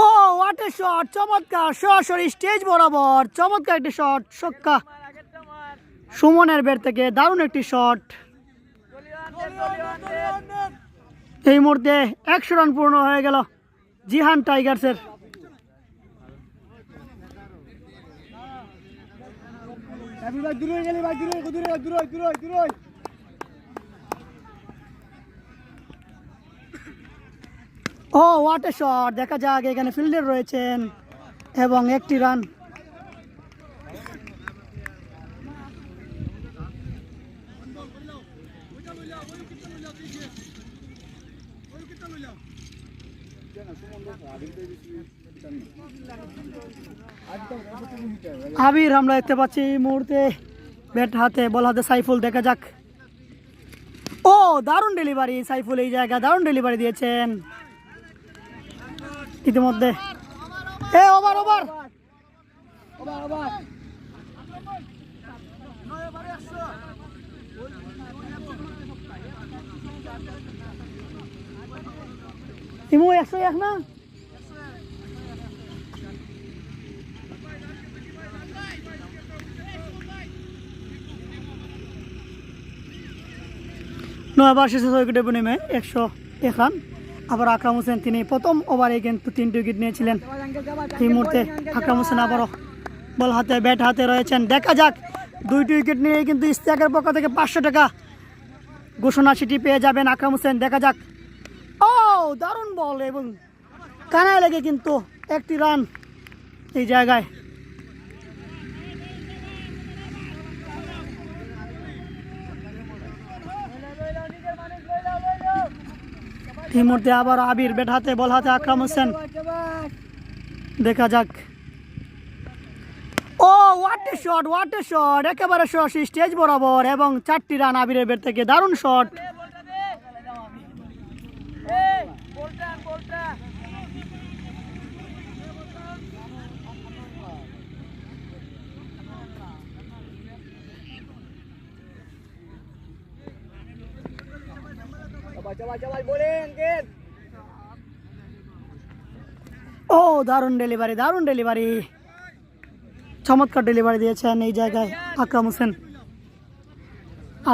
ও হোয়াট এ শট, চমৎকার, সরাসরি স্টেজ বরাবর চমৎকার একটি শট, ছক্কা সুমনের ব্যাট থেকে, দারুণ একটি শট। এই মুহূর্তে 100 রান পূর্ণ হয়ে গেল জিহান টাইগার্সের। ও হোয়াট এ শট, দেখা যাক এখানে ফিল্ডার রয়েছেন এবং একটি রান। আবির আমরা দেখতে পাচ্ছি এই মুহূর্তে ব্যাট হাতে, বল হাতে সাইফুল, দেখা যাক। ও দারুণ ডেলিভারি সাইফুল, এই জায়গা দারুণ ডেলিভারি দিয়েছেন ইতিমধ্যে। ওভার ওভার ইমু 101 না, নয়বার শেষে 6 উইকেটে নেমে 101 রান। আবার আকরাম হোসেন, তিনি প্রথম ওভারে কিন্তু 3টি উইকেট নিয়েছিলেন। এই মুহূর্তে আকরাম হোসেন আবারও বল হাতে ব্যাট হাতে রয়েছেন, দেখা যাক 2টি উইকেট নিয়ে কিন্তু ইশতিয়াকের পক্ষ থেকে 500 টাকা ঘোষণা চিঠি পেয়ে যাবেন আকরাম হোসেন, দেখা যাক। ও দারুণ বল এবং কানায় লেগে কিন্তু একটি রান এই জায়গায়। এই মুহূর্তে আবার আবির ব্যাট হাতে বল হাতে আকরাম হোসেন, দেখা যাক। ও হোয়াট এ শট, একেবারে সরাসরি স্টেজ বরাবর এবং 4টি রান আবিরের ব্যাট থেকে, দারুণ শট। ও দারুণ ডেলিভারি, চমৎকার ডেলিভারি দিয়েছেন এই জায়গায় আকরাম হোসেন।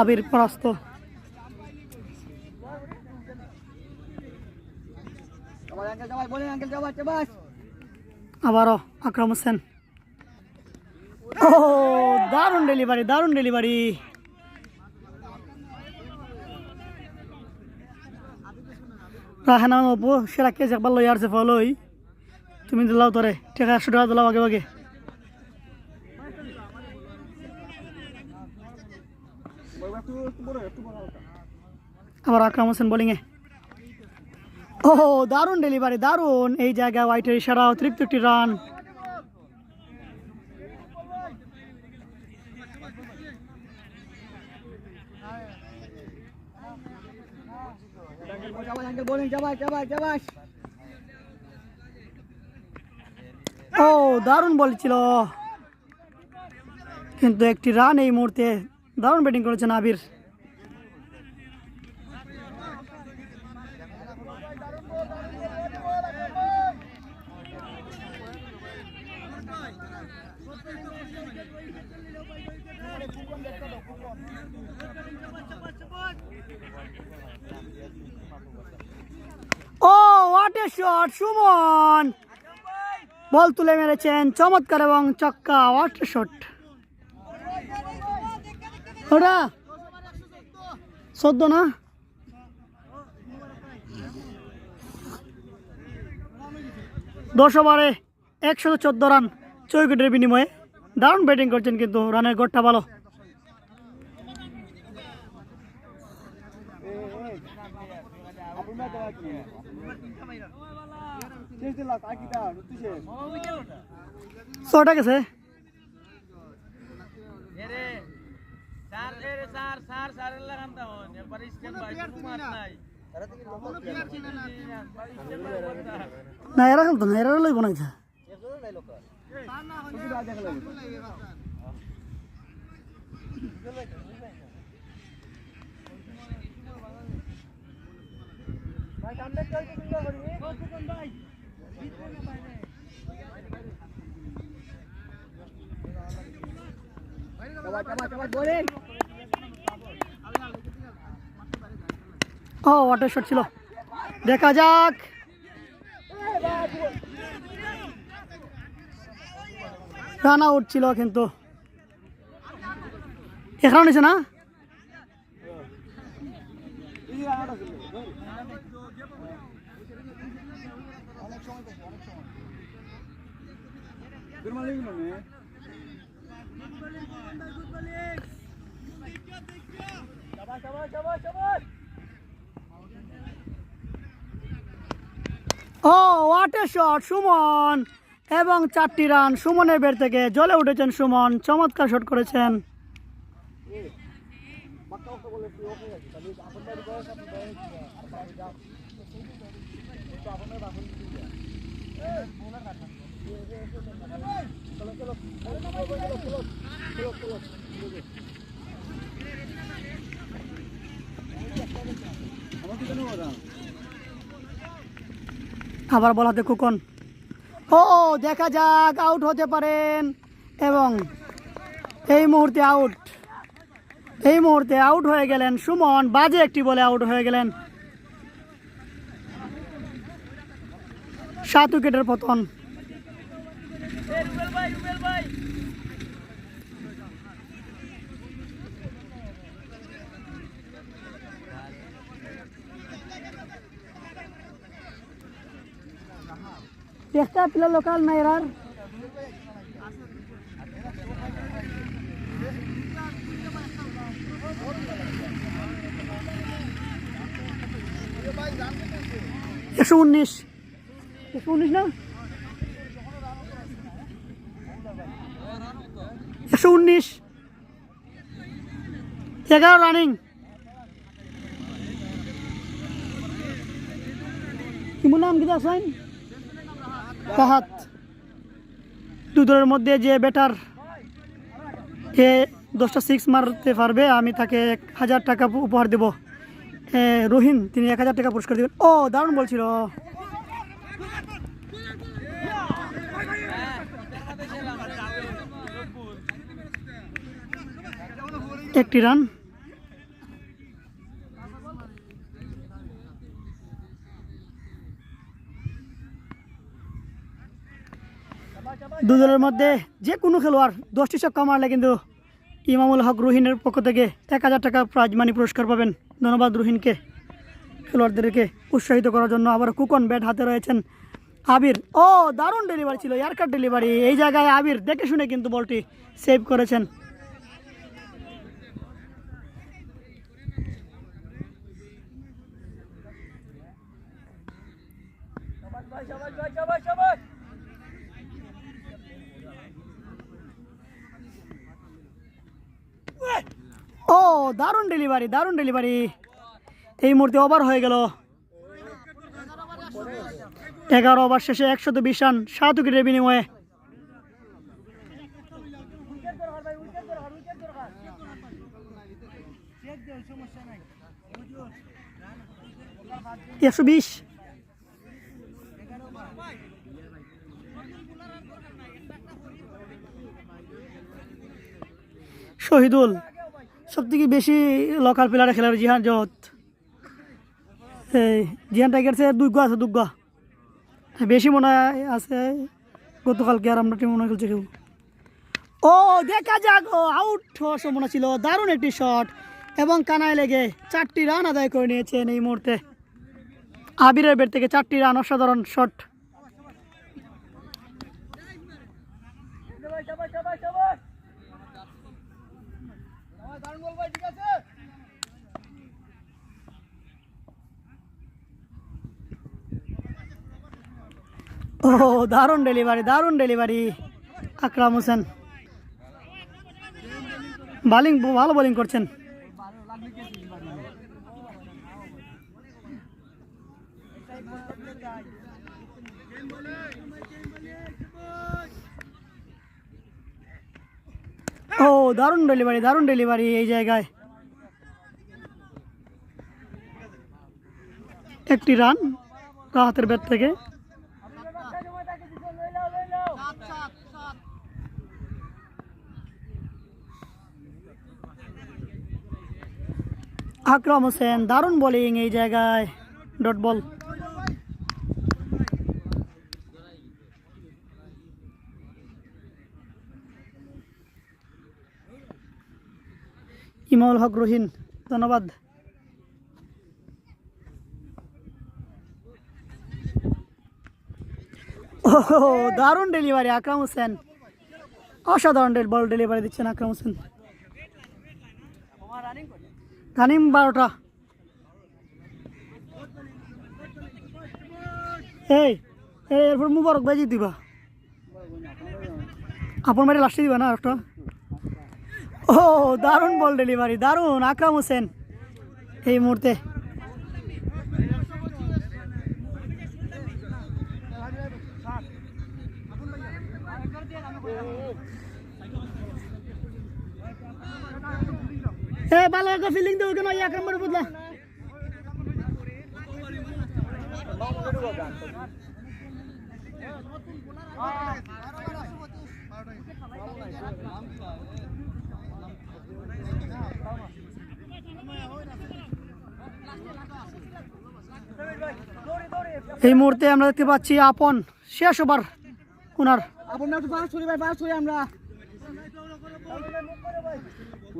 আবির পরাস্ত। আবারও আকরাম হোসেন। ও দারুণ ডেলিভারি। রাহানা অপু সেরা কেস একবার লই আসছে ফলই, তুমি দিলাও তোরে টাকা 100 টাকা দিলাও আগে। আবার আকরাম হোসেন বোলিংয়ে। ও দারুণ ডেলিভারি, এই জায়গায় হোয়াইটের ইশারা, অতিরিক্ত একটি রান। ও দারুণ বল ছিল, কিন্তু একটি রান। এই মুহূর্তে দারুণ ব্যাটিং করেছেন আবির। ও হোয়াট এ শট, সুমন বল তুলে মেরেছেন, চমৎকার এবং ছক্কা, হোয়াট এ শট। ওটা 14 না? দশ ওভারে 114 রান 6 উইকেটের বিনিময়ে দারুণ ব্যাটিং করছেন, কিন্তু রানের গড়টা ভালো। ছটা গেছে। না এরা খেলতো না, এরা লইব না। ও ওয়াটার শট ছিল, দেখা যাক। রান আউট ছিল, কিন্তু এখানে নিছে না। ও হোয়াট এ শট সুমন, এবং 4টি রান সুমনের ব্যাট থেকে। জ্বলে উঠেছেন সুমন, চমৎকার শট করেছেন। আবার বল হাতে কুকন। ও দেখা যাক, আউট হতে পারেন। এবং এই মুহূর্তে আউট হয়ে গেলেন সুমন। বাজে একটি বলে আউট হয়ে গেলেন। 7 উইকেটের পতন। একটা প্লেয়ার লোকাল না এরার। একশো উনিশ না, 119, 11 রানিং। কি নাম কি আছেন? ফাহাদ। দুদলের মধ্যে যে ব্যাটার এ 10টা 6 মারতে পারবে, আমি তাকে 1000 টাকা উপহার দেব। রহিম, তিনি 1000 টাকা পুরস্কার দেবেন। ও দারুণ বলছিল। একটি রান। দুদলের মধ্যে যে কোনো খেলোয়াড় 10টি ছক্কা মারলে কিন্তু ইমামুল হক রুহিনের পক্ষ থেকে 1000 টাকা প্রাইজ মানি পুরস্কার পাবেন। ধন্যবাদ রুহিনকে, খেলোয়াড়দেরকে উৎসাহিত করার জন্য। আবার কুকন ব্যাট হাতে রয়েছেন। আবির, ও দারুণ ডেলিভারি ছিল, এয়ারকাট ডেলিভারি। এই জায়গায় আবির দেখে শুনে কিন্তু বলটি সেভ করেছেন। ও দারুণ ডেলিভারি। এই মুহূর্তে ওভার হয়ে গেল। 11 ওভার শেষে 120 রান 7 উইকেটের বিনিময়ে। একশো 20। শহীদুল, সব থেকে বেশি লোকাল প্লেয়ারে খেলার জিহান জহত। জিহান টাইগার্সের দুর্গা বেশি মনে আছে। গতকালকে আর আমরা টিম মনে খেলছে কেউ। ও দেখা যাক, ও আউট হওয়ার সম্ভাবনা ছিল। দারুণ একটি শট এবং কানায় লেগে 4টি রান আদায় করে নিয়েছেন এই মুহূর্তে। আবিরের ব্যাট থেকে 4টি রান, অসাধারণ শট। ও দারুণ ডেলিভারি আকরাম হোসেন। ভালো বোলিং করছেন। ও দারুণ ডেলিভারি এই জায়গায়। একটি রান রাহাতের ব্যাট থেকে। আকরাম হোসেন দারুণ বোলিং এই জায়গায়, ডট বল। ইমামুল হক রহিন, ধন্যবাদ। ও দারুণ ডেলিভারি আকরাম হোসেন, অসাধারণ বল ডেলিভারি দিচ্ছেন আকরাম হোসেন। রানিং 12টা। এরপর মুবারক বাজি দিবা, আপন মারি লাস্টে দিবা না একটা। ও দারুণ বল ডেলিভারি, দারুণ আকরাম হোসেন এই মুহূর্তে। ভালো একটা ফিল্ডিং দেবো কেন আকরাম বদলা। এই মুহূর্তে আমরা দেখতে পাচ্ছি আপন শেষ ওভার ওনার।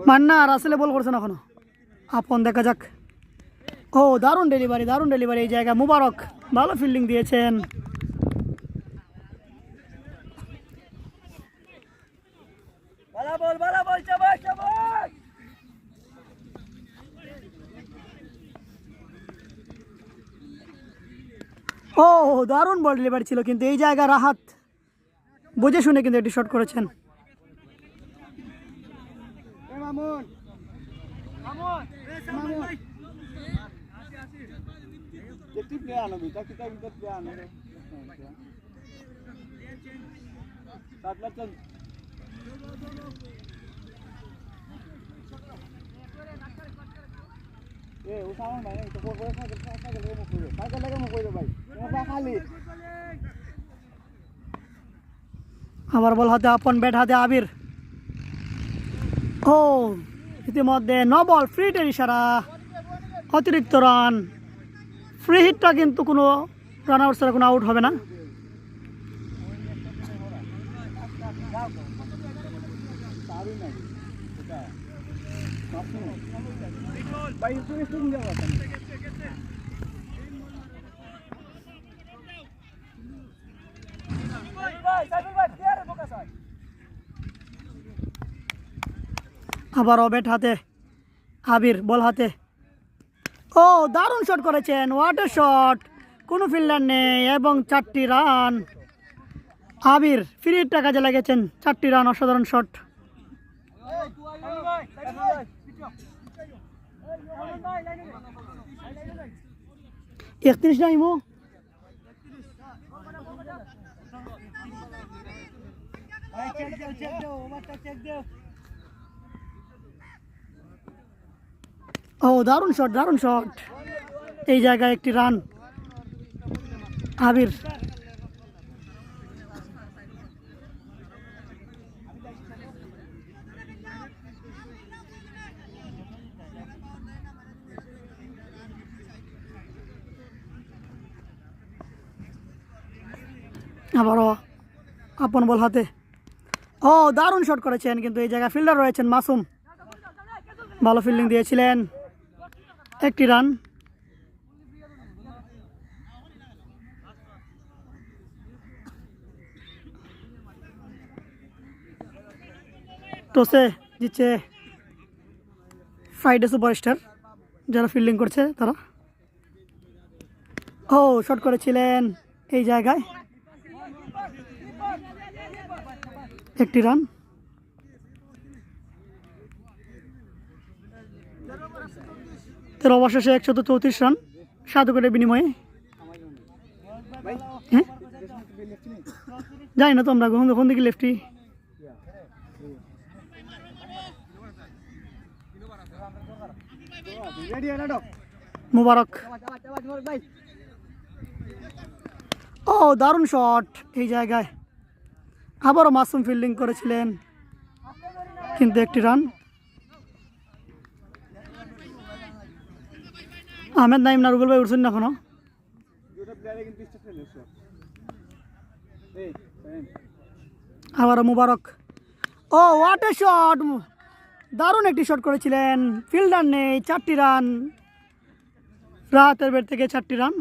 মান্না রাসেলে বল করছেন এখনো। আপন দেখা যাক। ও দারুণ ডেলিভারি এই জায়গায়। মুবারক ভালো ফিল্ডিং দিয়েছেন। ও দারুণ বল ডেলিভারি ছিল, কিন্তু এই জায়গায় রাহাত বুঝে শুনে কিন্তু একটি শট করেছেন। আবার বল হাতে আপন, ব্যাট হাতে আবির। ও ইতিমধ্যে নো বল, ফ্রি হিটের ইশারা, অতিরিক্ত রান। ফ্রি হিটটা কিন্তু কোনো রান আউট ছাড়া কোনো আউট হবে না। আবারও ব্যাট হাতে আবির, বল হাতে। ও দারুণ শট করেছেন, ওয়াটার শট, কোনো ফিল্ডার নেই এবং 4টি রান। আবির ফ্রিটা কাজে লাগিয়েছেন, 4টি রান, অসাধারণ শট। একত্রিশ না ইমো। ও দারুণ শট এই জায়গায়, একটি রান আবির। আবারও আপন বল হাতে। ও দারুণ শট করেছেন, কিন্তু এই জায়গায় ফিল্ডার রয়েছেন মাসুম, ভালো ফিল্ডিং দিয়েছিলেন, একটি রান। টসে জিতছে ফ্রাইডে সুপারস্টার, যারা ফিল্ডিং করছে তারা। ও শট করেছিলেন এই জায়গায়, একটি রান। তার অবশেষে 134 রান 7 উইকেটের বিনিময়ে। হ্যাঁ জানি না তো আমরা কোন দিকে লেফটি। মুবারক, ও দারুণ শট এই জায়গায়, আবারও মাসুম ফিল্ডিং করেছিলেন, কিন্তু একটি রান। আহমেদ নাইম না রুবেল ভাই উঠছেন না এখনো। আবারও মুবারক, ও হোয়াট এ শট, দারুণ একটি শট করেছিলেন, ফিল্ডার নেই, 4টি রান, রাতের বের থেকে 4টি রান।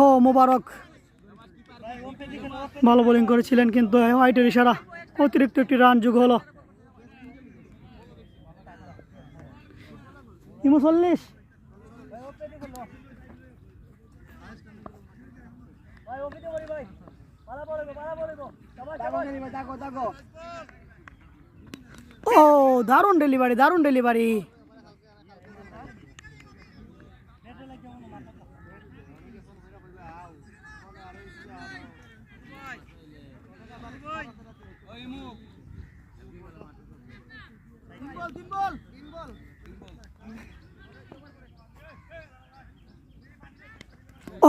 ও মোবারক ভালো বোলিং করেছিলেন, কিন্তু হোয়াইটের ইশারা, অতিরিক্ত একটি রান যোগ হলো। 39। ও দারুণ ডেলিভারি, দারুণ ডেলিভারি।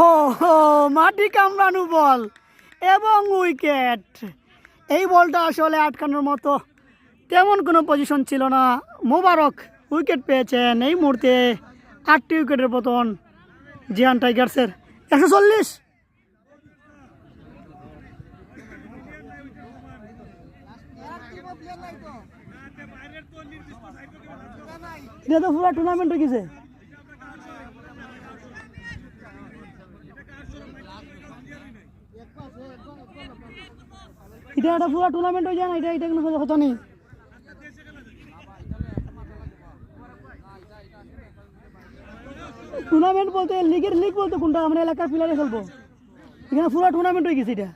ও মাটি কামড়ানো বল এবং উইকেট। এই বলটা আসলে আটকানোর মতো তেমন কোনো পজিশন ছিল না। মোবারক উইকেট পেয়েছেন এই মুহূর্তে, 8টি উইকেটের পতন জিয়ান টাইগার্সের। 140। এটা তো পুরো টুর্নামেন্ট হয়ে গেছে। এটা একটা পুরো টুর্নামেন্ট হয়ে যায় না, এটা কোনো কথা নেই। টুর্নামেন্ট বলতে লিগ বলতে কোনটা, আমরা এলাকার প্লেয়ারে খেলবো, এখানে পুরো টুর্নামেন্ট হয়ে গেছে এটা।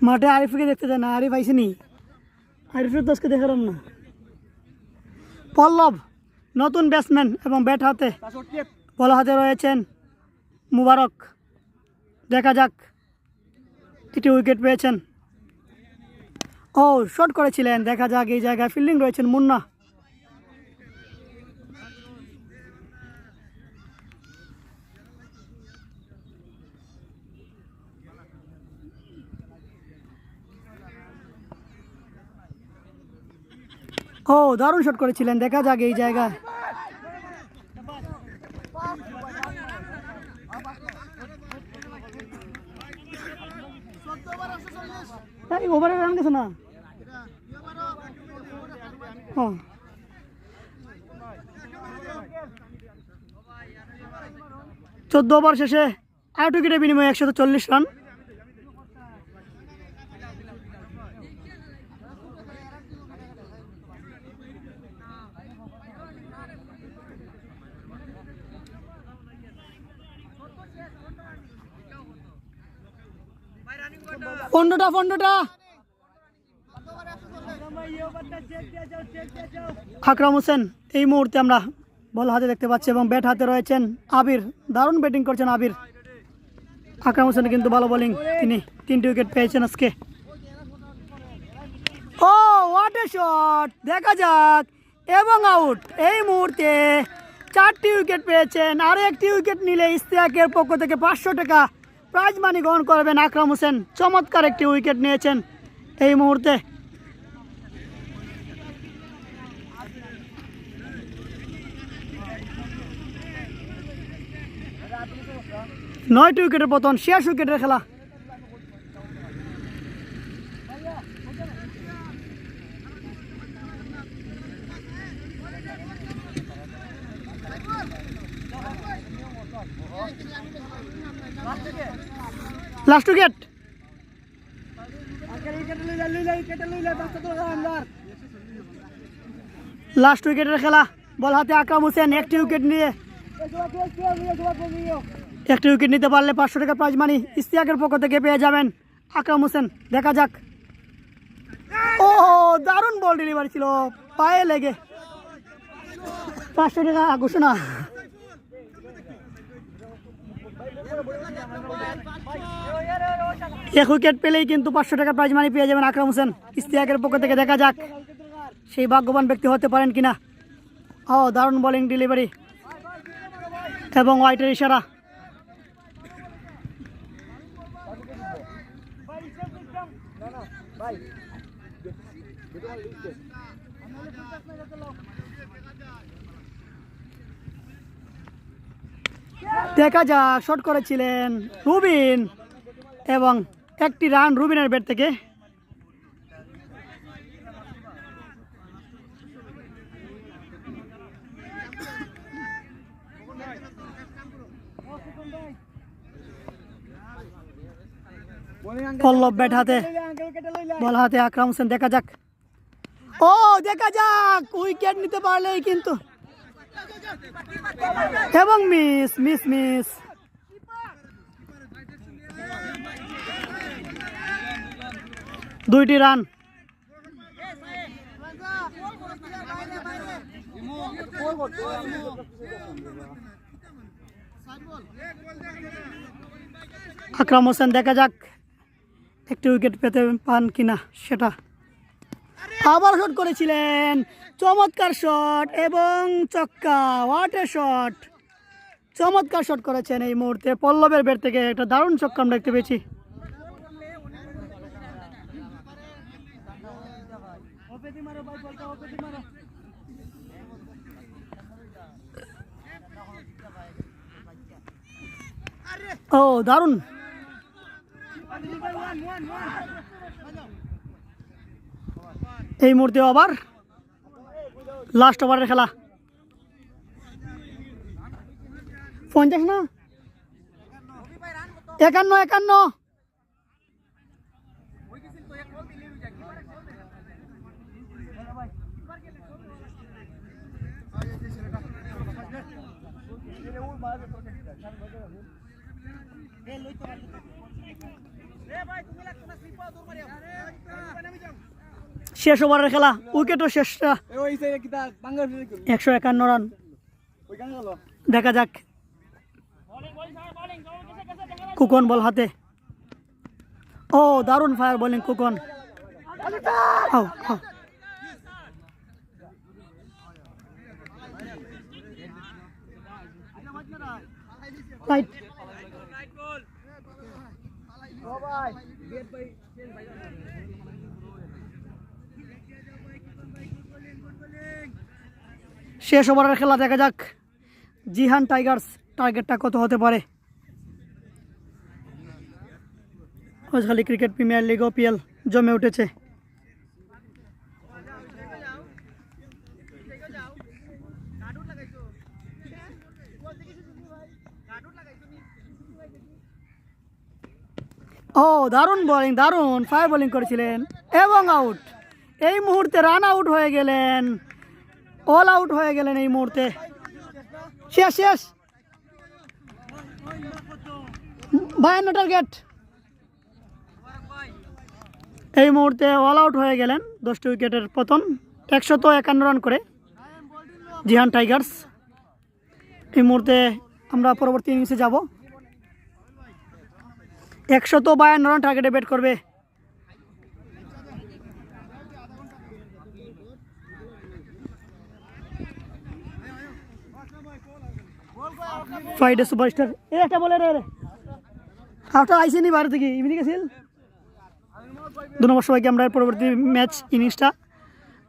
মাঠে আরিফকে দেখতে যায় না, আরিফ আইসেনি, আরিফের তো আজকে দেখালাম না। পল্লব নতুন ব্যাটসম্যান এবং ব্যাট হাতে, বল হাতে রয়েছেন মুবারক। দেখা যাক, 2টি উইকেট পেয়েছেন। ও শট করেছিলেন, দেখা যাক এই জায়গায় ফিল্ডিং রয়েছেন মুন্না। ও দারুণ শট করেছিলেন, দেখা যাক এই জায়গায়। ওভারে রান গেছে না। 14 ওভার শেষে 8 উইকেটের বিনিময়ে 140 রান। 15টা আকরাম হোসেন এই মুহূর্তে আমরা বল হাতে দেখতে পাচ্ছি এবং ব্যাট হাতে রয়েছেন আবির। দারুণ ব্যাটিং করছেন আবির। আকরাম হোসেন কিন্তু ভালো বোলিং, তিনি 3টি উইকেট পেয়েছেন আজকে। ও হোয়াট এ শট, দেখা যাক, এবং আউট। এই মুহূর্তে 4টি উইকেট পেয়েছেন, আরও 1টি উইকেট নিলে ইশতিয়াকের পক্ষ থেকে 500 টাকা প্রাইজ মানি গ্রহণ করবেন আকরাম হোসেন। চমৎকার একটি উইকেট নিয়েছেন এই মুহূর্তে। 9টি উইকেটের পতন, শেষ উইকেটের খেলা। লাস্ট উইকেট, লাস্ট উইকেটের খেলা। বল হাতে আকরাম হোসেন 1টি উইকেট নিয়ে, 1টি উইকেট নিতে পারলে 500 টাকা প্রাইজ মানি ইশতিয়াকের পক্ষ থেকে পেয়ে যাবেন আকরাম হোসেন। দেখা যাক, ও দারুণ বল ডেলিভারি ছিল, পায়ে লেগে 500 টাকা ঘোষণা। এক উইকেট পেলেই কিন্তু 500 টাকা প্রাইজ মানি পেয়ে যাবেন আকরাম হোসেন ইশতিয়াকের পক্ষ থেকে। দেখা যাক সেই ভাগ্যবান ব্যক্তি হতে পারেন কিনা। ও দারুণ বোলিং ডেলিভারি এবং হোয়াইটের ইশারা। দেখা যাক, শট করেছিলেন রুবিন এবং 1টি রান রুবিনের ব্যাট থেকে। পল্লব ব্যাট হাতে, বল হাতে আকরাম হোসেন। দেখা যাক, ও দেখা যাক, উইকেট নিতে পারলেই কিন্তু, এবং মিস মিস মিস। দুইটি রান। আকরাম হোসেন দেখা যাক 1টি উইকেট পেতে পান কিনা সেটা। আবার শট করেছিলেন, চমৎকার শট এবং ছক্কা। হোয়াট এ শট, চমৎকার শট করেছেন এই মুহূর্তে পল্লবের ব্যাট থেকে। একটা দারুণ ছক্কা আমরা দেখতে পেয়েছি। ও দারুণ, এই মুহূর্তে আবার লাস্ট ওভারের খেলা। 50 না 51। শেষ ওভারের খেলা, উইকেটও শেষটা। 151 রান। দেখা যাক, কুকন বল হাতে। ও দারুণ ফায়ার বোলিং কুকন। রাইট, শেষ ওভারের খেলা। দেখা যাক জিহান টাইগার্স টার্গেটটা কত হতে পারে। আজকাল ক্রিকেট প্রিমিয়ার লিগ OPL জমে উঠেছে। ও দারুণ বোলিং, দারুণ ফায়ার বোলিং করেছিলেন এবং আউট। এই মুহূর্তে রান আউট হয়ে গেলেন, অল আউট হয়ে গেলেন এই মুহূর্তে। শেষ শেষ 52 টার্গেট। এই মুহূর্তে অল আউট হয়ে গেলেন 10টি উইকেটের পতন 151 রান করে জিহান টাইগার্স। এই মুহূর্তে আমরা পরবর্তী ইনিংসে যাব। 152 রান টার্গেটে ব্যাট করবে ফ্রাইডে সুপারস্টার। একটা বলে রে আউটটা আইসেনি বাইরে থেকে এমনি গেছিল। ধন্যবাদ সবাইকে। আমরা পরবর্তী ম্যাচ ইনিংসটা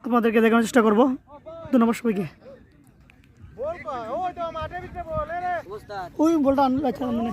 আপনাদেরকে দেখানোর চেষ্টা করব। ধন্যবাদ সবাইকে। ওই বলটা আচ্ছা মানে